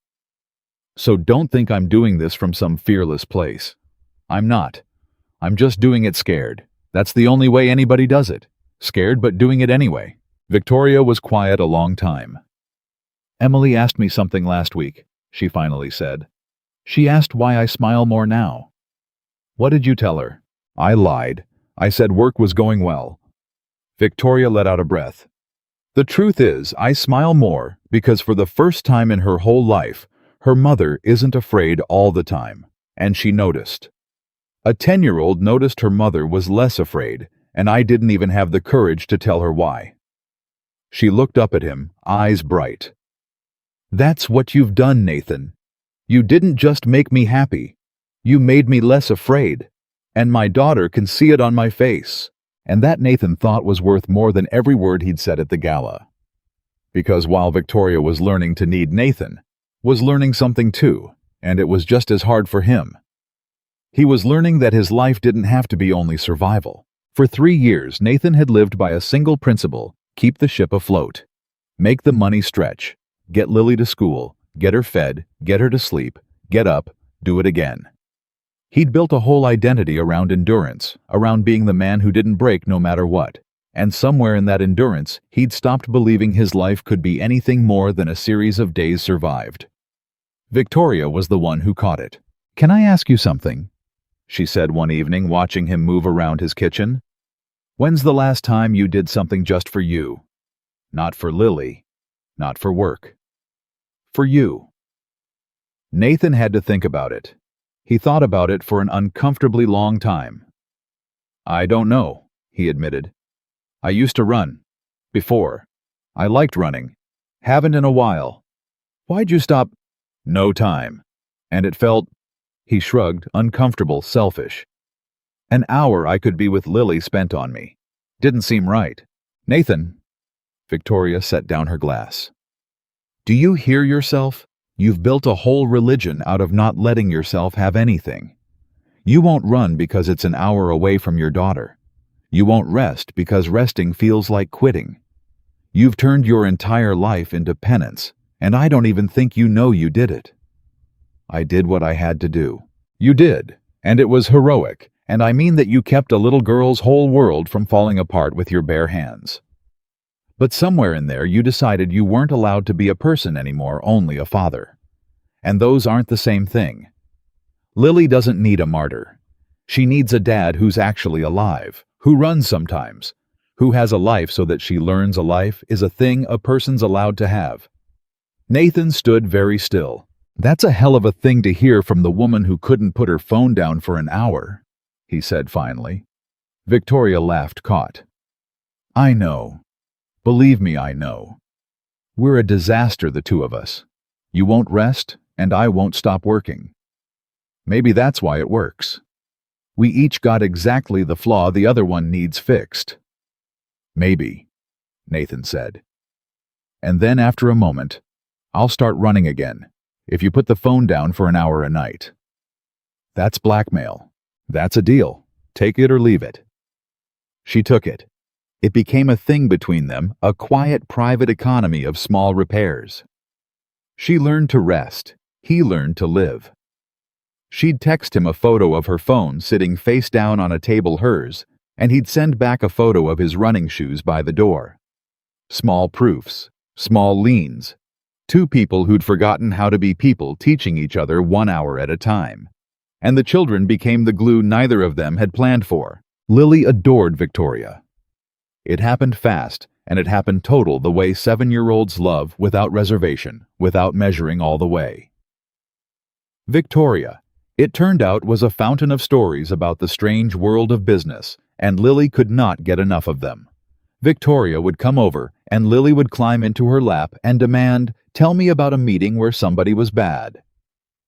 So don't think I'm doing this from some fearless place. I'm not. I'm just doing it scared. That's the only way anybody does it. Scared, but doing it anyway. Victoria was quiet a long time. Emily asked me something last week, she finally said. She asked why I smile more now. What did you tell her? I lied. I said work was going well. Victoria let out a breath. The truth is, I smile more because for the first time in her whole life, her mother isn't afraid all the time, and she noticed. A 10-year-old noticed her mother was less afraid, and I didn't even have the courage to tell her why. She looked up at him, eyes bright. That's what you've done, Nathan. You didn't just make me happy. You made me less afraid. And my daughter can see it on my face. And that, Nathan thought, was worth more than every word he'd said at the gala. Because while Victoria was learning to need Nathan, was learning something too, and it was just as hard for him. He was learning that his life didn't have to be only survival. For 3 years, Nathan had lived by a single principle: keep the ship afloat. Make the money stretch. Get Lily to school. Get her fed. Get her to sleep. Get up. Do it again. He'd built a whole identity around endurance, around being the man who didn't break no matter what. And somewhere in that endurance, he'd stopped believing his life could be anything more than a series of days survived. Victoria was the one who caught it. Can I ask you something? She said one evening, watching him move around his kitchen. When's the last time you did something just for you? Not for Lily. Not for work. For you. Nathan had to think about it. He thought about it for an uncomfortably long time. I don't know, he admitted. I used to run. Before. I liked running. Haven't in a while. Why'd you stop? No time. And it felt, he shrugged, uncomfortable, selfish. An hour I could be with Lily spent on me. Didn't seem right. Nathan. Victoria set down her glass. Do you hear yourself? You've built a whole religion out of not letting yourself have anything. You won't run because it's an hour away from your daughter. You won't rest because resting feels like quitting. You've turned your entire life into penance, and I don't even think you know you did it. I did what I had to do. You did, and it was heroic, and I mean that you kept a little girl's whole world from falling apart with your bare hands. But somewhere in there you decided you weren't allowed to be a person anymore, only a father. And those aren't the same thing. Lily doesn't need a martyr. She needs a dad who's actually alive, who runs sometimes, Who has a life so that she learns a life is a thing a person's allowed to have. Nathan stood very still. That's a hell of a thing to hear from the woman who couldn't put her phone down for an hour, he said finally. Victoria laughed, caught. I know. Believe me, I know. We're a disaster, the two of us. You won't rest, and I won't stop working. Maybe that's why it works. We each got exactly the flaw the other one needs fixed. Maybe, Nathan said. And then after a moment, I'll start running again, if you put the phone down for an hour a night. That's blackmail. That's a deal. Take it or leave it. She took it. It became a thing between them, a quiet private economy of small repairs. She learned to rest. He learned to live. She'd text him a photo of her phone sitting face down on a table, hers, and he'd send back a photo of his running shoes by the door. Small proofs, small leans. Two people who'd forgotten how to be people teaching each other 1 hour at a time. And the children became the glue neither of them had planned for. Lily adored Victoria. It happened fast, and it happened total the way 7-year-olds love, without reservation, without measuring all the way. Victoria, it turned out, was a fountain of stories about the strange world of business, and Lily could not get enough of them. Victoria would come over, and Lily would climb into her lap and demand, "Tell me about a meeting where somebody was bad."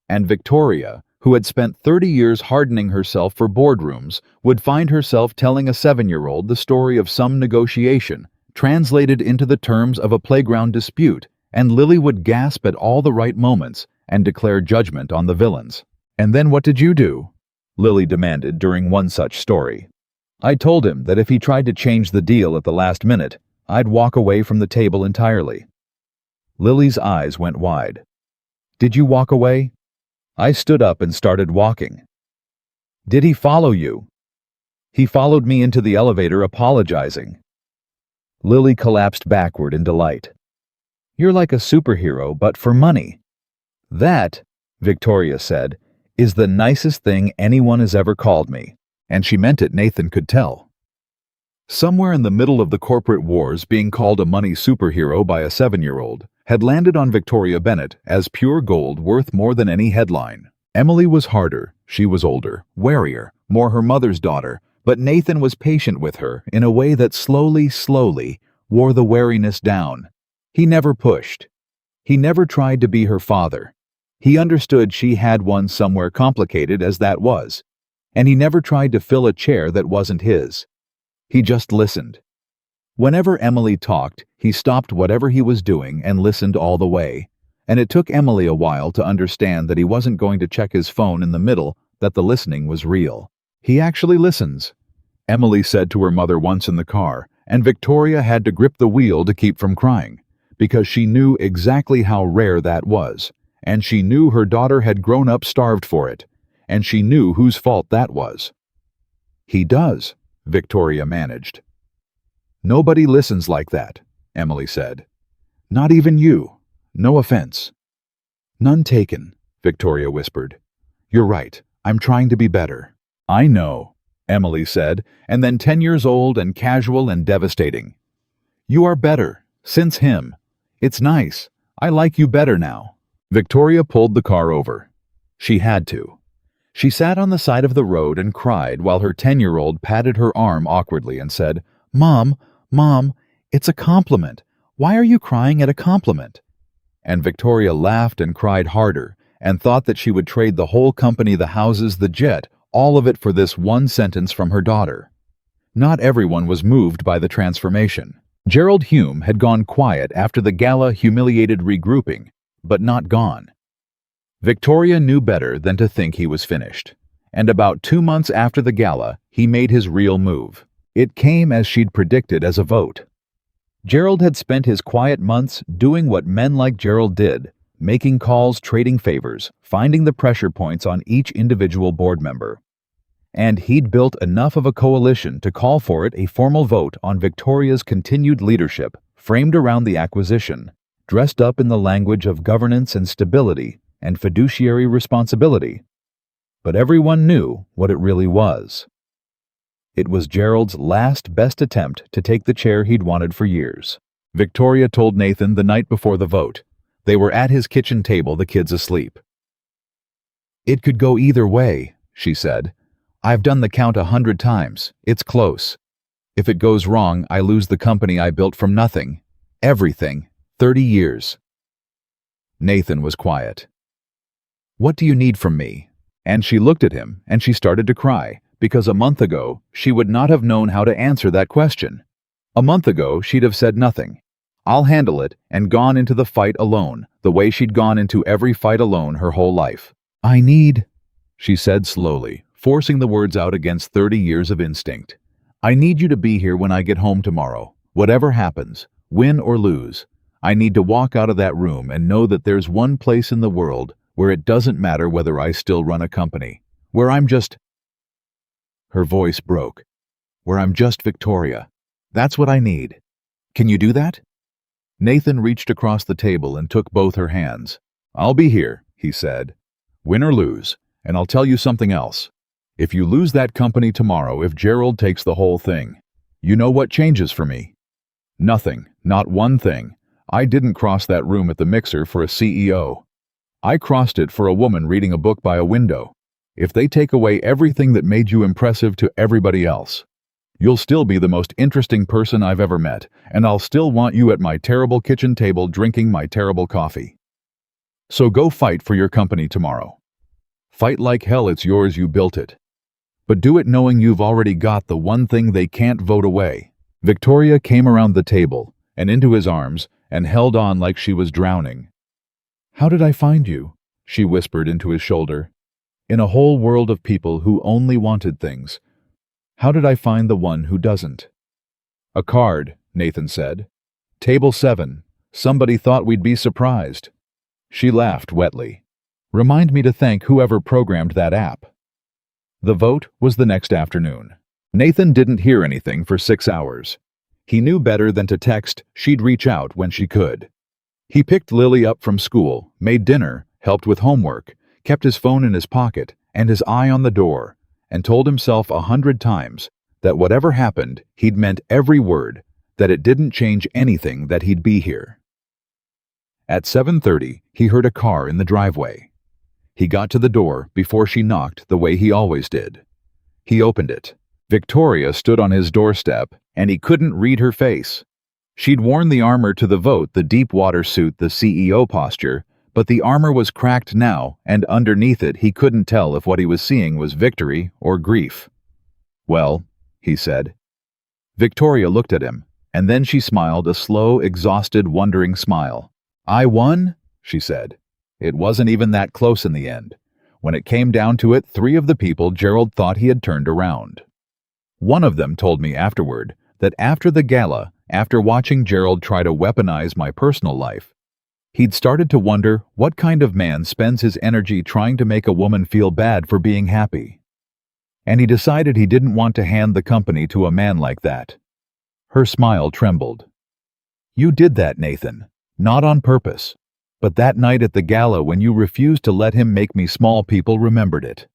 And Victoria, who had spent 30 years hardening herself for boardrooms, would find herself telling a 7-year-old the story of some negotiation, translated into the terms of a playground dispute, and Lily would gasp at all the right moments and declare judgment on the villains. "And then what did you do?" Lily demanded during one such story. "I told him that if he tried to change the deal at the last minute, I'd walk away from the table entirely." Lily's eyes went wide. "Did you walk away?" "I stood up and started walking." "Did he follow you?" "He followed me into the elevator, apologizing." Lily collapsed backward in delight. "You're like a superhero, but for money." "That," Victoria said, "is the nicest thing anyone has ever called me." And she meant it, Nathan could tell. Somewhere in the middle of the corporate wars, being called a money superhero by a 7-year-old had landed on Victoria Bennett as pure gold, worth more than any headline. Emily was harder, she was older, warier, more her mother's daughter, but Nathan was patient with her in a way that slowly wore the wariness down. He never pushed. He never tried to be her father. He understood she had one somewhere, complicated as that was, and he never tried to fill a chair that wasn't his. He just listened. Whenever Emily talked, he stopped whatever he was doing and listened all the way, and it took Emily a while to understand that he wasn't going to check his phone in the middle, that the listening was real. "He actually listens," Emily said to her mother once in the car, and Victoria had to grip the wheel to keep from crying, because she knew exactly how rare that was, and she knew her daughter had grown up starved for it, and she knew whose fault that was. "He does," Victoria managed. "Nobody listens like that," Emily said. "Not even you. No offense." "None taken," Victoria whispered. "You're right. I'm trying to be better." "I know," Emily said, and then 10 years old and casual and devastating. "You are better. Since him. It's nice. I like you better now." Victoria pulled the car over. She had to. She sat on the side of the road and cried while her 10-year-old patted her arm awkwardly and said, Mom, it's a compliment. Why are you crying at a compliment?" And Victoria laughed and cried harder and thought that she would trade the whole company, the houses, the jet, all of it for this one sentence from her daughter. Not everyone was moved by the transformation. Gerald Hume had gone quiet after the gala humiliated regrouping, but not gone. Victoria knew better than to think he was finished, and about 2 months after the gala, he made his real move. It came as she'd predicted, as a vote. Gerald had spent his quiet months doing what men like Gerald did, making calls, trading favors, finding the pressure points on each individual board member. And he'd built enough of a coalition to call for it a formal vote on Victoria's continued leadership, framed around the acquisition, dressed up in the language of governance and stability and fiduciary responsibility. But everyone knew what it really was. It was Gerald's last best attempt to take the chair he'd wanted for years. Victoria told Nathan the night before the vote. They were at his kitchen table, the kids asleep. "It could go either way," she said. "I've done the count 100 times. It's close. If it goes wrong, I lose the company I built from nothing. Everything. 30 years. Nathan was quiet. "What do you need from me?" And she looked at him, and she started to cry, because a month ago, she would not have known how to answer that question. A month ago, she'd have said nothing. "I'll handle it," and gone into the fight alone, the way she'd gone into every fight alone her whole life. "I need," she said slowly, forcing the words out against 30 years of instinct. "I need you to be here when I get home tomorrow. Whatever happens, win or lose. I need to walk out of that room and know that there's one place in the world where it doesn't matter whether I still run a company. Where I'm just—" Her voice broke. "Where I'm just Victoria. That's what I need. Can you do that?" Nathan reached across the table and took both her hands. "I'll be here," he said. "Win or lose. And I'll tell you something else. If you lose that company tomorrow, if Gerald takes the whole thing, you know what changes for me? Nothing. Not one thing. I didn't cross that room at the mixer for a CEO. I crossed it for a woman reading a book by a window. If they take away everything that made you impressive to everybody else, you'll still be the most interesting person I've ever met, and I'll still want you at my terrible kitchen table drinking my terrible coffee. So go fight for your company tomorrow. Fight like hell, it's yours, you built it. But do it knowing you've already got the one thing they can't vote away." Victoria came around the table and into his arms and held on like she was drowning. "How did I find you?" she whispered into his shoulder. "In a whole world of people who only wanted things. How did I find the one who doesn't?" "A card," Nathan said. "Table 7. Somebody thought we'd be surprised." She laughed wetly. "Remind me to thank whoever programmed that app." The vote was the next afternoon. Nathan didn't hear anything for 6 hours. He knew better than to text, she'd reach out when she could. He picked Lily up from school, made dinner, helped with homework, kept his phone in his pocket and his eye on the door, and told himself 100 times that whatever happened, he'd meant every word, that it didn't change anything, that he'd be here. At 7:30, he heard a car in the driveway. He got to the door before she knocked the way he always did. He opened it. Victoria stood on his doorstep, and he couldn't read her face. She'd worn the armor to the vote, the deep water suit, the CEO posture, but the armor was cracked now, and underneath it he couldn't tell if what he was seeing was victory or grief. "Well," he said. Victoria looked at him, and then she smiled, a slow, exhausted, wondering smile. "I won?" she said. It wasn't even that close in the end. When it came down to it, 3 of the people Gerald thought he had turned around. One of them told me afterward that after the gala, after watching Gerald try to weaponize my personal life, he'd started to wonder what kind of man spends his energy trying to make a woman feel bad for being happy. And he decided he didn't want to hand the company to a man like that. Her smile trembled. "You did that, Nathan. Not on purpose. But that night at the gala when you refused to let him make me small, people remembered it.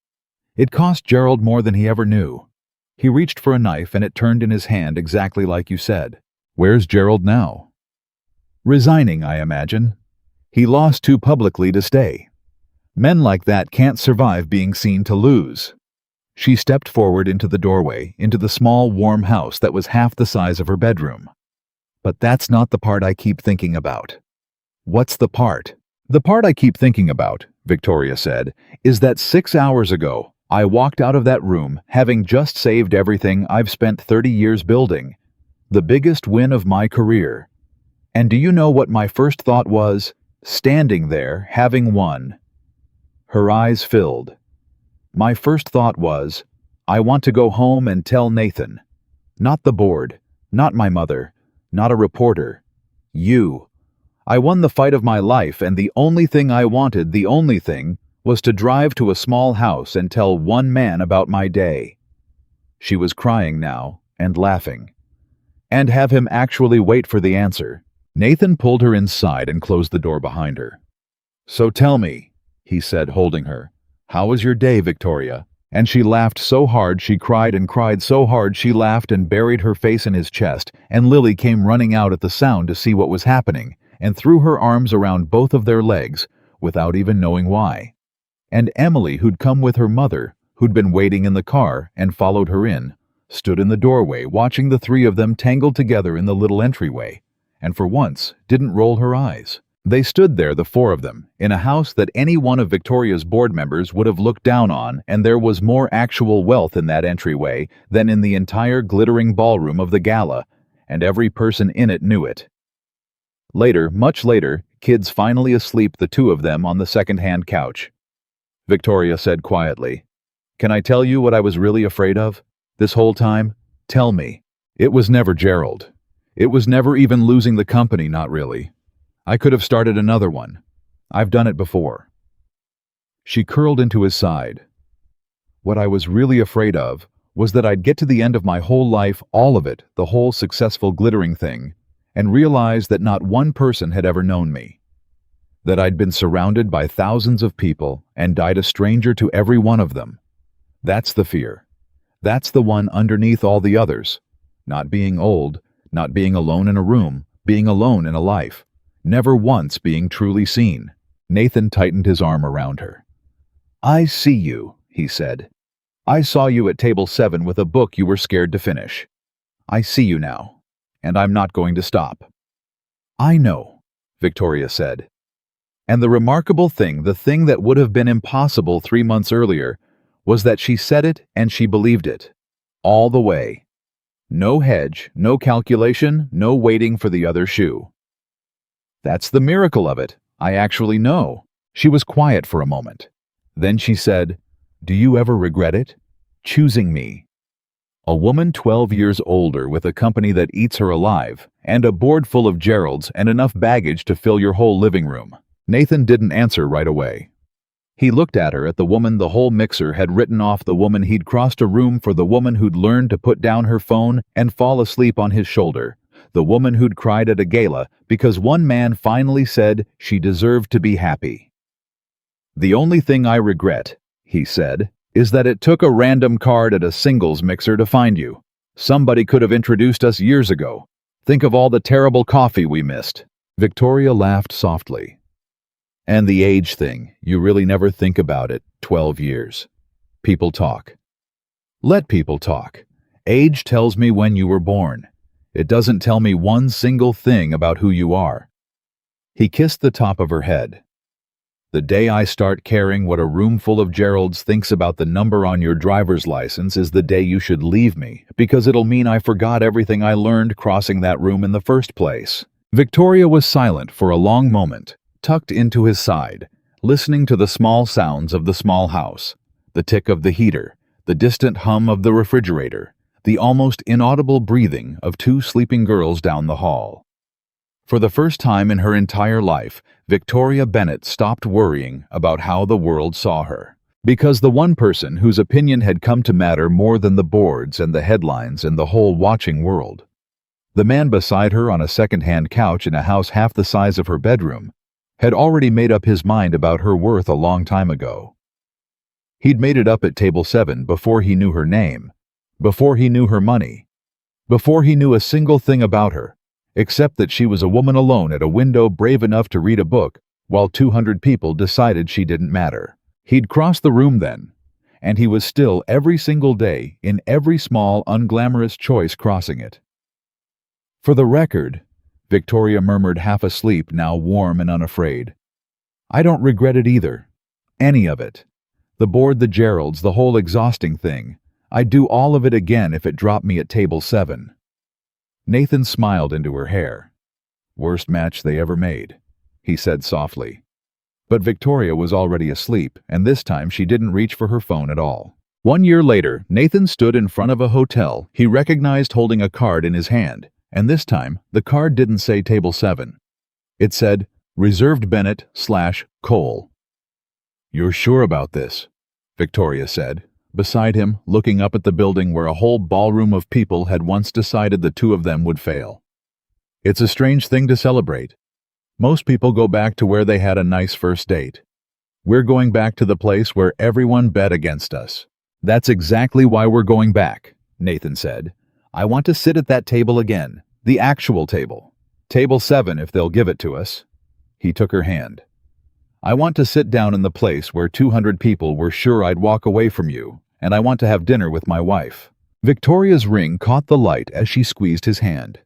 It cost Gerald more than he ever knew. He reached for a knife and it turned in his hand exactly like you said. Where's Gerald now?" "Resigning, I imagine. He lost too publicly to stay. Men like that can't survive being seen to lose." She stepped forward into the doorway, into the small, warm house that was half the size of her bedroom. "But that's not the part I keep thinking about." "What's the part?" "The part I keep thinking about," Victoria said, "is that 6 hours ago, I walked out of that room having just saved everything I've spent 30 years building, the biggest win of my career. And do you know what my first thought was, standing there, having won?" Her eyes filled. "My first thought was, I want to go home and tell Nathan. Not the board, not my mother, not a reporter. You. I won the fight of my life, and the only thing I wanted, the only thing, was to drive to a small house and tell one man about my day." She was crying now, and laughing. "And have him actually wait for the answer." Nathan pulled her inside and closed the door behind her. "So tell me," he said, holding her, "how was your day, Victoria? And she laughed so hard she cried and cried so hard she laughed and buried her face in his chest, and Lily came running out at the sound to see what was happening, and threw her arms around both of their legs, without even knowing why. And Emily, who'd come with her mother, who'd been waiting in the car and followed her in, stood in the doorway watching the three of them tangled together in the little entryway, and for once didn't roll her eyes. They stood there, the four of them, in a house that any one of Victoria's board members would have looked down on, and there was more actual wealth in that entryway than in the entire glittering ballroom of the gala, and every person in it knew it. Later, much later, kids finally asleep, the two of them on the second-hand couch. Victoria said quietly, "Can I tell you what I was really afraid of? This whole time? Tell me." It was never Gerald. It was never even losing the company, not really. I could have started another one. I've done it before. She curled into his side. What I was really afraid of was that I'd get to the end of my whole life, all of it, the whole successful glittering thing, and realize that not one person had ever known me. That I'd been surrounded by thousands of people and died a stranger to every one of them. That's the fear. That's the one underneath all the others. Not being old, not being alone in a room, being alone in a life. Never once being truly seen. Nathan tightened his arm around her. "I see you," he said. "I saw you at table 7 with a book you were scared to finish. I see you now, and I'm not going to stop." "I know," Victoria said. And the remarkable thing, the thing that would have been impossible 3 months earlier, was that she said it and she believed it. All the way. No hedge, no calculation, no waiting for the other shoe. "That's the miracle of it. I actually know." She was quiet for a moment. Then she said, "Do you ever regret it? Choosing me?" A woman 12 years older with a company that eats her alive, and a board full of Geralds and enough baggage to fill your whole living room. Nathan didn't answer right away. He looked at her, at the woman the whole mixer had written off, the woman he'd crossed a room for, the woman who'd learned to put down her phone and fall asleep on his shoulder. The woman who'd cried at a gala because one man finally said she deserved to be happy. "The only thing I regret," he said, "is that it took a random card at a singles mixer to find you. Somebody could have introduced us years ago. Think of all the terrible coffee we missed." Victoria laughed softly. "And the age thing, you really never think about it. 12 years. People talk. Let people talk. Age tells me when you were born. It doesn't tell me one single thing about who you are." He kissed the top of her head. "The day I start caring what a room full of Geralds thinks about the number on your driver's license is the day you should leave me, because it'll mean I forgot everything I learned crossing that room in the first place." Victoria was silent for a long moment, tucked into his side, listening to the small sounds of the small house, the tick of the heater, the distant hum of the refrigerator, the almost inaudible breathing of 2 sleeping girls down the hall. For the first time in her entire life, Victoria Bennett stopped worrying about how the world saw her. Because the one person whose opinion had come to matter more than the boards and the headlines and the whole watching world. The man beside her on a second-hand couch in a house half the size of her bedroom had already made up his mind about her worth a long time ago. He'd made it up at table 7 before he knew her name, before he knew her money, before he knew a single thing about her, except that she was a woman alone at a window brave enough to read a book while 200 people decided she didn't matter. He'd crossed the room then, and he was still every single day in every small, unglamorous choice crossing it. "For the record," Victoria murmured, half asleep, now warm and unafraid, "I don't regret it either. Any of it. The board, the Geralds, the whole exhausting thing. I'd do all of it again if it dropped me at table 7. Nathan smiled into her hair. "Worst match they ever made," he said softly. But Victoria was already asleep, and this time she didn't reach for her phone at all. 1 year later, Nathan stood in front of a hotel he recognized holding a card in his hand, and this time the card didn't say table 7. It said, "Reserved Bennett/Cole." "You're sure about this?" Victoria said, beside him, looking up at the building where a whole ballroom of people had once decided the two of them would fail. "It's a strange thing to celebrate. Most people go back to where they had a nice first date. We're going back to the place where everyone bet against us. That's exactly why we're going back, Nathan said. I want to sit at that table again, the actual table. Table 7 if they'll give it to us. He took her hand. I want to sit down in the place where 200 people were sure I'd walk away from you, and I want to have dinner with my wife. Victoria's ring caught the light as she squeezed his hand.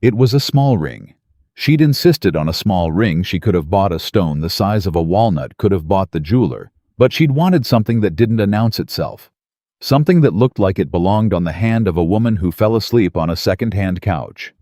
It was a small ring. She'd insisted on a small ring. She could have bought a stone the size of a walnut, could have bought the jeweler, but she'd wanted something that didn't announce itself. Something that looked like it belonged on the hand of a woman who fell asleep on a second-hand couch.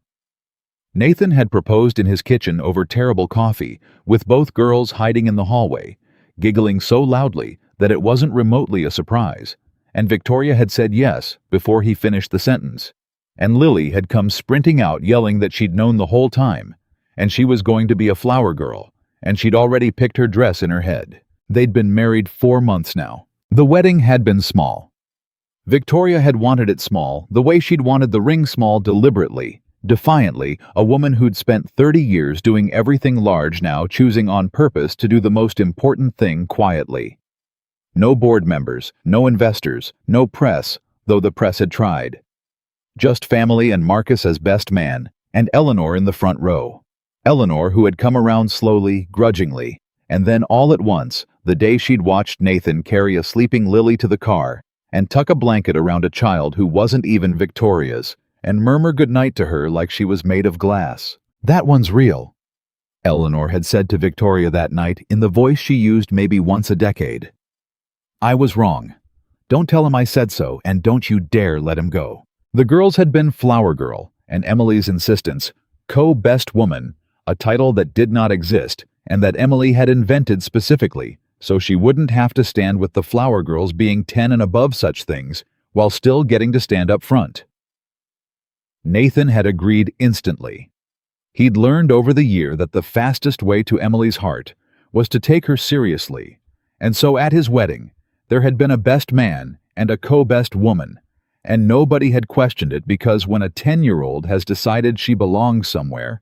Nathan had proposed in his kitchen over terrible coffee, with both girls hiding in the hallway, giggling so loudly that it wasn't remotely a surprise, and Victoria had said yes before he finished the sentence, and Lily had come sprinting out yelling that she'd known the whole time, and she was going to be a flower girl, and she'd already picked her dress in her head. They'd been married 4 months now. The wedding had been small. Victoria had wanted it small, the way she'd wanted the ring small, deliberately, defiantly, a woman who'd spent 30 years doing everything large, now choosing on purpose to do the most important thing quietly. No board members, no investors, no press, though the press had tried. Just family and Marcus as best man, and Eleanor in the front row. Eleanor, who had come around slowly, grudgingly, and then all at once, the day she'd watched Nathan carry a sleeping Lily to the car, and tuck a blanket around a child who wasn't even Victoria's, and murmur goodnight to her like she was made of glass. That one's real, Eleanor had said to Victoria that night in the voice she used maybe once a decade. I was wrong. Don't tell him I said so, and don't you dare let him go. The girls had been Flower Girl, and Emily's insistence, co-best woman, a title that did not exist, and that Emily had invented specifically, so she wouldn't have to stand with the Flower Girls being 10 and above such things, while still getting to stand up front. Nathan had agreed instantly. He'd learned over the year that the fastest way to Emily's heart was to take her seriously, and so at his wedding, there had been a best man and a co-best woman, and nobody had questioned it because when a 10-year-old has decided she belongs somewhere,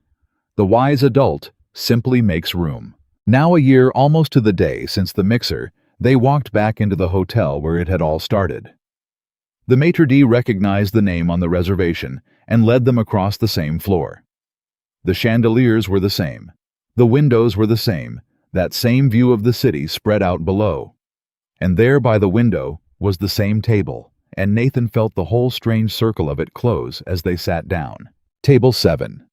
the wise adult simply makes room. Now, a year almost to the day since the mixer, they walked back into the hotel where it had all started. The maitre d' recognized the name on the reservation and led them across the same floor. The chandeliers were the same. The windows were the same, that same view of the city spread out below. And there by the window was the same table, and Nathan felt the whole strange circle of it close as they sat down. Table 7.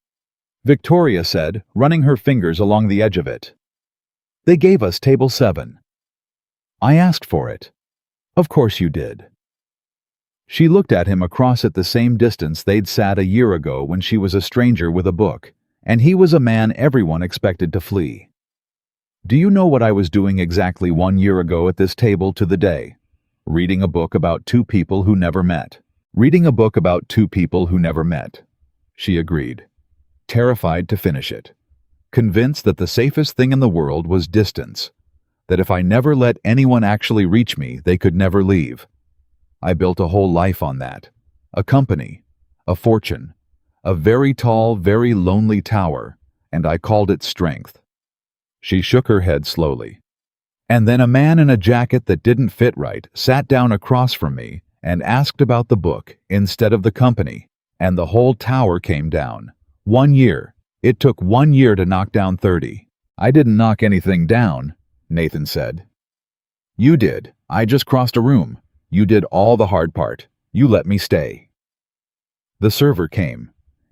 Victoria said, running her fingers along the edge of it. They gave us table 7. I asked for it. Of course you did. She looked at him across at the same distance they'd sat a year ago when she was a stranger with a book, and he was a man everyone expected to flee. Do you know what I was doing exactly 1 year ago at this table to the day? Reading a book about 2 people who never met. Reading a book about 2 people who never met. She agreed, terrified to finish it. Convinced that the safest thing in the world was distance, that if I never let anyone actually reach me, they could never leave. I built a whole life on that. A company, a fortune, a very tall, very lonely tower, and I called it strength. She shook her head slowly. And then a man in a jacket that didn't fit right sat down across from me and asked about the book instead of the company, and the whole tower came down. 1 year. It took 1 year to knock down 30. I didn't knock anything down, Nathan said. You did. I just crossed a room. You did all the hard part. You let me stay. The server came.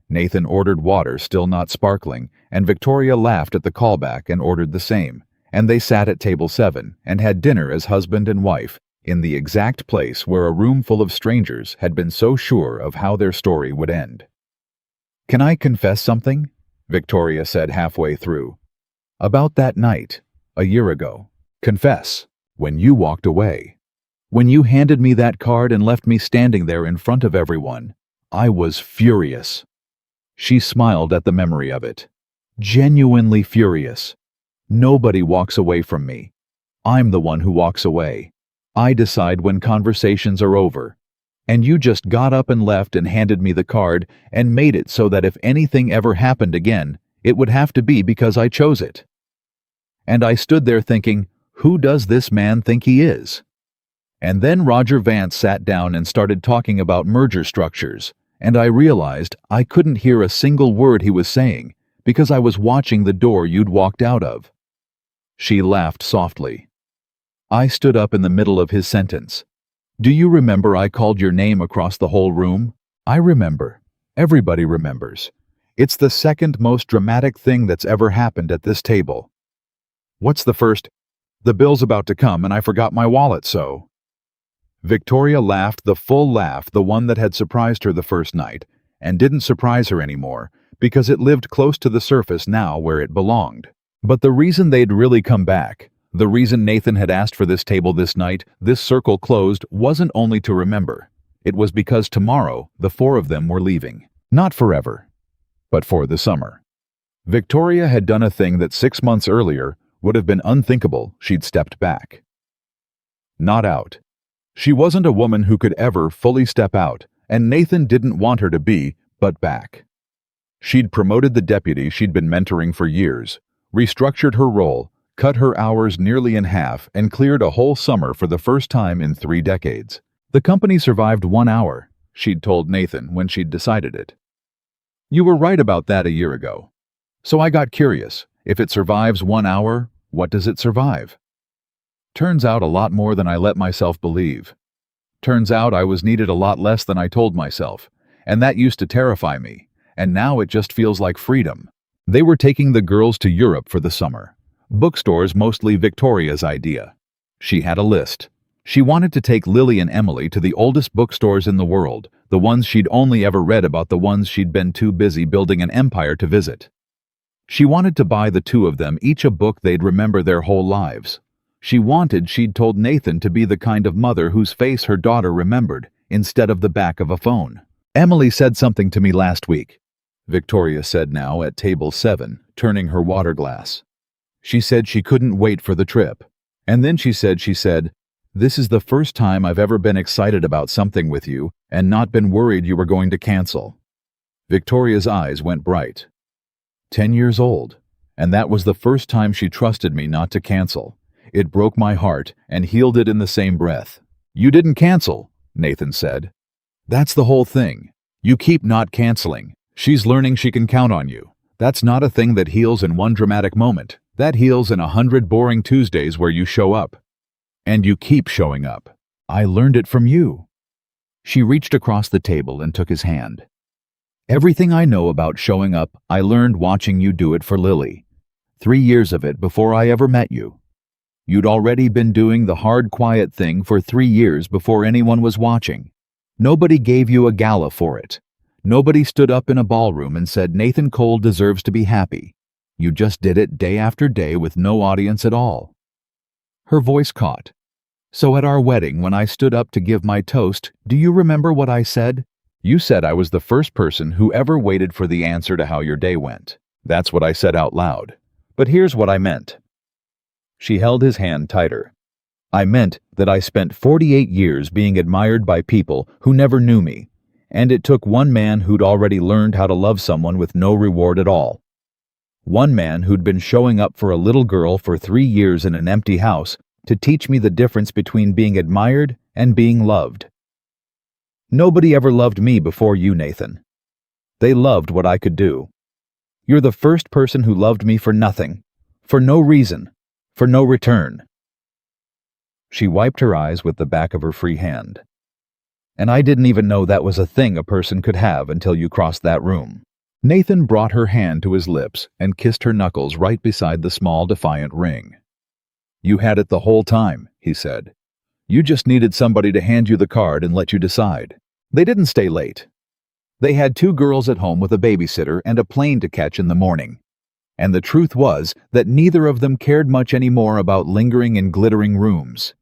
Nathan ordered water, still not sparkling, and Victoria laughed at the callback and ordered the same, and they sat at table 7 and had dinner as husband and wife in the exact place where a room full of strangers had been so sure of how their story would end. Can I confess something? Victoria said halfway through. About that night, a year ago. Confess. When you walked away. When you handed me that card and left me standing there in front of everyone, I was furious. She smiled at the memory of it. Genuinely furious. Nobody walks away from me. I'm the one who walks away. I decide when conversations are over. And you just got up and left and handed me the card and made it so that if anything ever happened again, it would have to be because I chose it. And I stood there thinking, who does this man think he is? And then Roger Vance sat down and started talking about merger structures, and I realized I couldn't hear a single word he was saying because I was watching the door you'd walked out of. She laughed softly. I stood up in the middle of his sentence. Do you remember I called your name across the whole room? I remember. Everybody remembers. It's the second most dramatic thing that's ever happened at this table. What's the first? The bill's about to come and I forgot my wallet, so. Victoria laughed the full laugh, the one that had surprised her the first night, and didn't surprise her anymore because it lived close to the surface now where it belonged. But the reason they'd really come back, the reason Nathan had asked for this table this night, this circle closed, wasn't only to remember. It was because tomorrow the four of them were leaving. Not forever, but for the summer. Victoria had done a thing that 6 months earlier would have been unthinkable. She'd stepped back. Not out. She wasn't a woman who could ever fully step out, and Nathan didn't want her to be, but back. She'd promoted the deputy she'd been mentoring for years, restructured her role, cut her hours nearly in half, and cleared a whole summer for the first time in 3 decades. The company survived 1 hour, she'd told Nathan when she'd decided it. You were right about that a year ago. So I got curious. If it survives 1 hour, what does it survive? Turns out a lot more than I let myself believe. Turns out I was needed a lot less than I told myself, and that used to terrify me, and now it just feels like freedom. They were taking the girls to Europe for the summer. Bookstores, mostly Victoria's idea. She had a list. She wanted to take Lily and Emily to the oldest bookstores in the world, the ones she'd only ever read about, the ones she'd been too busy building an empire to visit. She wanted to buy the two of them each a book they'd remember their whole lives. She'd told Nathan to be the kind of mother whose face her daughter remembered, instead of the back of a phone. Emily said something to me last week, Victoria said now at table 7, turning her water glass. She said she couldn't wait for the trip. And then she said, this is the first time I've ever been excited about something with you and not been worried you were going to cancel. Victoria's eyes went bright. 10 years old, and that was the first time she trusted me not to cancel. It broke my heart and healed it in the same breath. You didn't cancel, Nathan said. That's the whole thing. You keep not canceling. She's learning she can count on you. That's not a thing that heals in one dramatic moment. That heals in 100 boring Tuesdays where you show up. And you keep showing up. I learned it from you. She reached across the table and took his hand. Everything I know about showing up, I learned watching you do it for Lily. 3 years of it before I ever met you. You'd already been doing the hard, quiet thing for 3 years before anyone was watching. Nobody gave you a gala for it. Nobody stood up in a ballroom and said Nathan Cole deserves to be happy. You just did it day after day with no audience at all. Her voice caught. So at our wedding, when I stood up to give my toast, do you remember what I said? You said I was the first person who ever waited for the answer to how your day went. That's what I said out loud. But here's what I meant. She held his hand tighter. I meant that I spent 48 years being admired by people who never knew me, and it took one man who'd already learned how to love someone with no reward at all. One man who'd been showing up for a little girl for 3 years in an empty house to teach me the difference between being admired and being loved. Nobody ever loved me before you, Nathan. They loved what I could do. You're the first person who loved me for nothing, for no reason, for no return. She wiped her eyes with the back of her free hand. And I didn't even know that was a thing a person could have until you crossed that room. Nathan brought her hand to his lips and kissed her knuckles right beside the small, defiant ring. You had it the whole time, he said. You just needed somebody to hand you the card and let you decide. They didn't stay late. They had 2 girls at home with a babysitter and a plane to catch in the morning. And the truth was that neither of them cared much anymore about lingering in glittering rooms.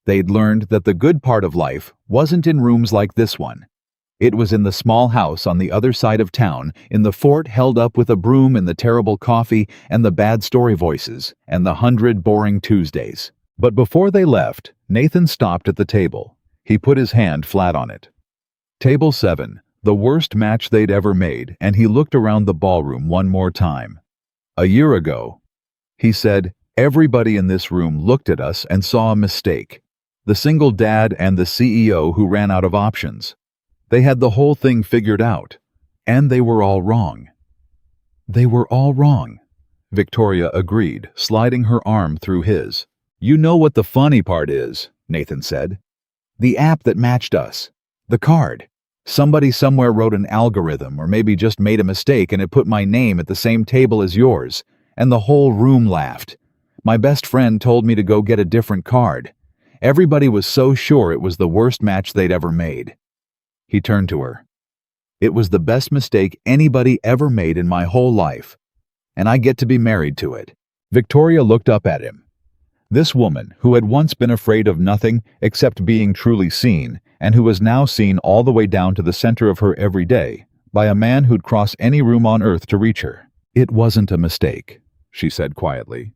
They'd learned that the good part of life wasn't in rooms like this one. It was in the small house on the other side of town, in the fort held up with a broom, and the terrible coffee and the bad story voices and the 100 boring Tuesdays. But before they left, Nathan stopped at the table. He put his hand flat on it. Table 7, the worst match they'd ever made, and he looked around the ballroom one more time. A year ago, he said, everybody in this room looked at us and saw a mistake. The single dad and the CEO who ran out of options. They had the whole thing figured out. And they were all wrong. They were all wrong, Victoria agreed, sliding her arm through his. You know what the funny part is, Nathan said. The app that matched us. The card. Somebody somewhere wrote an algorithm or maybe just made a mistake and it put my name at the same table as yours, and the whole room laughed. My best friend told me to go get a different card. Everybody was so sure it was the worst match they'd ever made. He turned to her. It was the best mistake anybody ever made in my whole life, and I get to be married to it. Victoria looked up at him. This woman, who had once been afraid of nothing except being truly seen, and who was now seen all the way down to the center of her every day, by a man who'd cross any room on earth to reach her. It wasn't a mistake, she said quietly.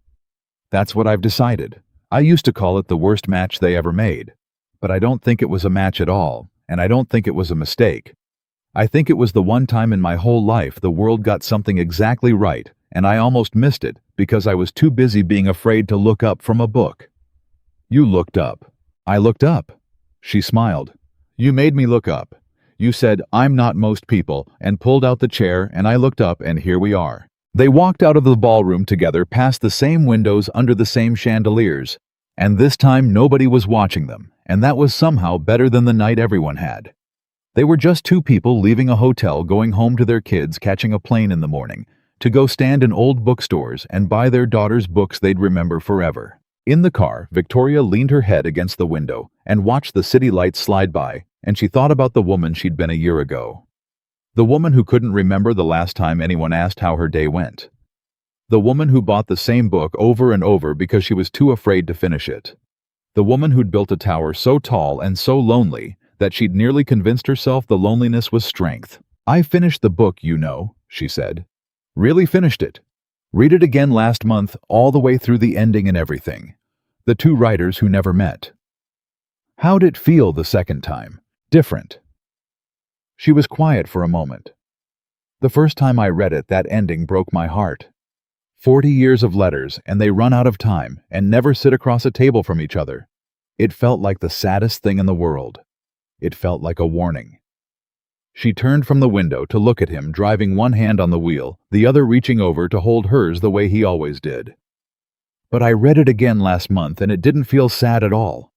That's what I've decided. I used to call it the worst match they ever made, but I don't think it was a match at all, and I don't think it was a mistake. I think it was the one time in my whole life the world got something exactly right, and I almost missed it because I was too busy being afraid to look up from a book. You looked up. I looked up. She smiled. You made me look up. You said, I'm not most people, and pulled out the chair, and I looked up, and here we are. They walked out of the ballroom together past the same windows under the same chandeliers, and this time nobody was watching them, and that was somehow better than the night everyone had. They were just two people leaving a hotel, going home to their kids, catching a plane in the morning, to go stand in old bookstores and buy their daughters books they'd remember forever. In the car, Victoria leaned her head against the window and watched the city lights slide by, and she thought about the woman she'd been a year ago. The woman who couldn't remember the last time anyone asked how her day went. The woman who bought the same book over and over because she was too afraid to finish it. The woman who'd built a tower so tall and so lonely that she'd nearly convinced herself the loneliness was strength. I finished the book, you know, she said. Really finished it. Read it again last month, all the way through the ending and everything. The two writers who never met. How'd it feel the second time? Different. She was quiet for a moment. The first time I read it, that ending broke my heart. 40 years of letters, and they run out of time and never sit across a table from each other. It felt like the saddest thing in the world. It felt like a warning. She turned from the window to look at him, driving one hand on the wheel, the other reaching over to hold hers the way he always did. But I read it again last month, and it didn't feel sad at all.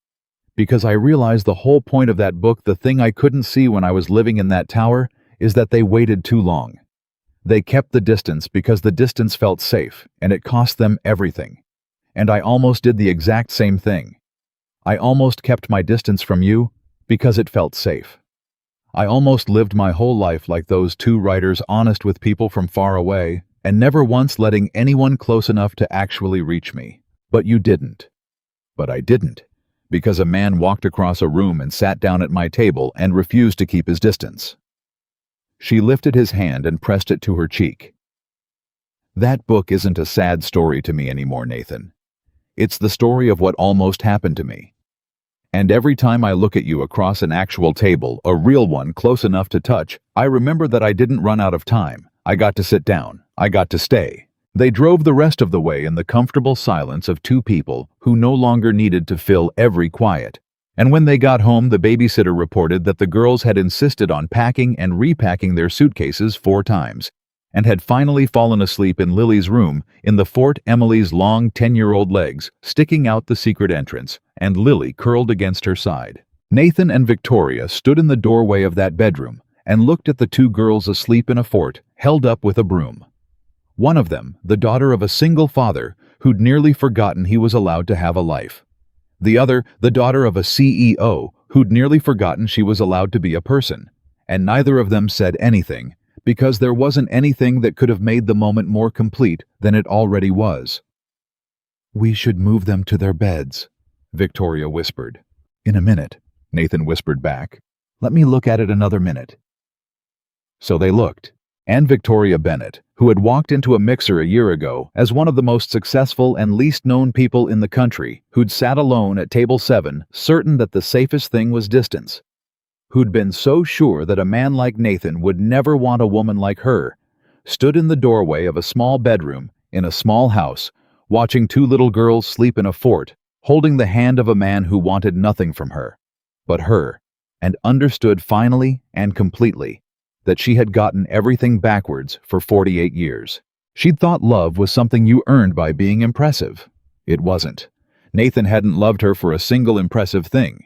Because I realized the whole point of that book, the thing I couldn't see when I was living in that tower, is that they waited too long. They kept the distance because the distance felt safe, and it cost them everything. And I almost did the exact same thing. I almost kept my distance from you because it felt safe. I almost lived my whole life like those two writers, honest with people from far away, and never once letting anyone close enough to actually reach me. But you didn't. But I didn't, because a man walked across a room and sat down at my table and refused to keep his distance. She lifted his hand and pressed it to her cheek. That book isn't a sad story to me anymore, Nathan. It's the story of what almost happened to me. And every time I look at you across an actual table, a real one close enough to touch, I remember that I didn't run out of time. I got to sit down. I got to stay. They drove the rest of the way in the comfortable silence of two people who no longer needed to fill every quiet. And when they got home, the babysitter reported that the girls had insisted on packing and repacking their suitcases 4 times, and had finally fallen asleep in Lily's room in the Fort Emily's long 10-year-old legs sticking out the secret entrance, and Lily curled against her side. Nathan and Victoria stood in the doorway of that bedroom and looked at the two girls asleep in a fort held up with a broom. One of them, the daughter of a single father who'd nearly forgotten he was allowed to have a life. The other, the daughter of a CEO who'd nearly forgotten she was allowed to be a person. And neither of them said anything, because there wasn't anything that could have made the moment more complete than it already was. We should move them to their beds, Victoria whispered. In a minute, Nathan whispered back. Let me look at it another minute. So they looked, and Victoria Bennett, who had walked into a mixer a year ago as one of the most successful and least known people in the country, who'd sat alone at table 7, certain that the safest thing was distance, who'd been so sure that a man like Nathan would never want a woman like her, stood in the doorway of a small bedroom in a small house, watching 2 little girls sleep in a fort holding the hand of a man who wanted nothing from her but her, and understood finally and completely that she had gotten everything backwards for 48 years. She'd thought love was something you earned by being impressive. It wasn't. Nathan hadn't loved her for a single impressive thing.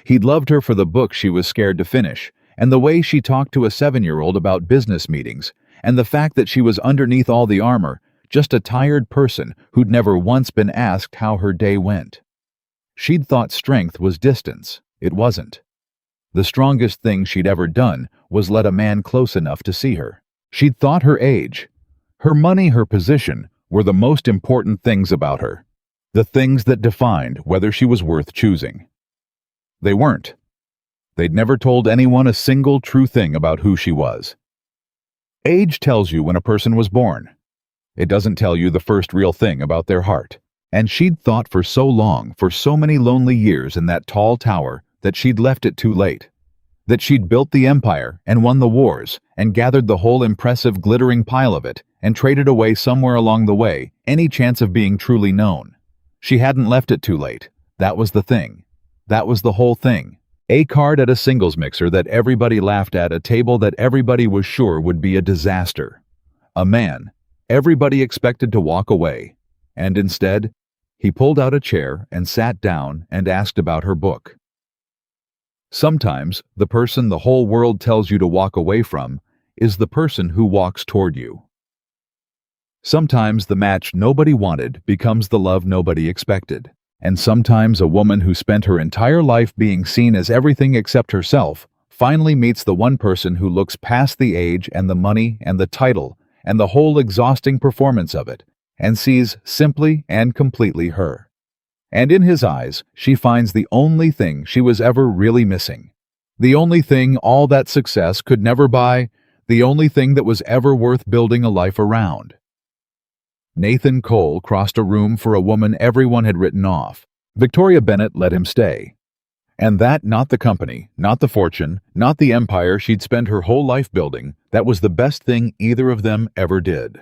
He'd loved her for the book she was scared to finish, and the way she talked to a 7-year-old about business meetings, and the fact that she was underneath all the armor, just a tired person who'd never once been asked how her day went. She'd thought strength was distance. It wasn't. The strongest thing she'd ever done was let a man close enough to see her. She'd thought her age, her money, her position were the most important things about her, the things that defined whether she was worth choosing. They weren't. They'd never told anyone a single true thing about who she was. Age tells you when a person was born. It doesn't tell you the first real thing about their heart. And she'd thought for so long, for so many lonely years in that tall tower, that she'd left it too late. That she'd built the empire and won the wars and gathered the whole impressive glittering pile of it and traded away somewhere along the way any chance of being truly known. She hadn't left it too late. That was the thing. That was the whole thing. A card at a singles mixer that everybody laughed at, a table that everybody was sure would be a disaster. A man everybody expected to walk away. And instead, he pulled out a chair and sat down and asked about her book. Sometimes, the person the whole world tells you to walk away from is the person who walks toward you. Sometimes the match nobody wanted becomes the love nobody expected. And sometimes a woman who spent her entire life being seen as everything except herself finally meets the one person who looks past the age and the money and the title and the whole exhausting performance of it and sees simply and completely her. And in his eyes, she finds the only thing she was ever really missing. The only thing all that success could never buy, the only thing that was ever worth building a life around. Nathan Cole crossed a room for a woman everyone had written off. Victoria Bennett let him stay. And that, not the company, not the fortune, not the empire she'd spent her whole life building, that was the best thing either of them ever did.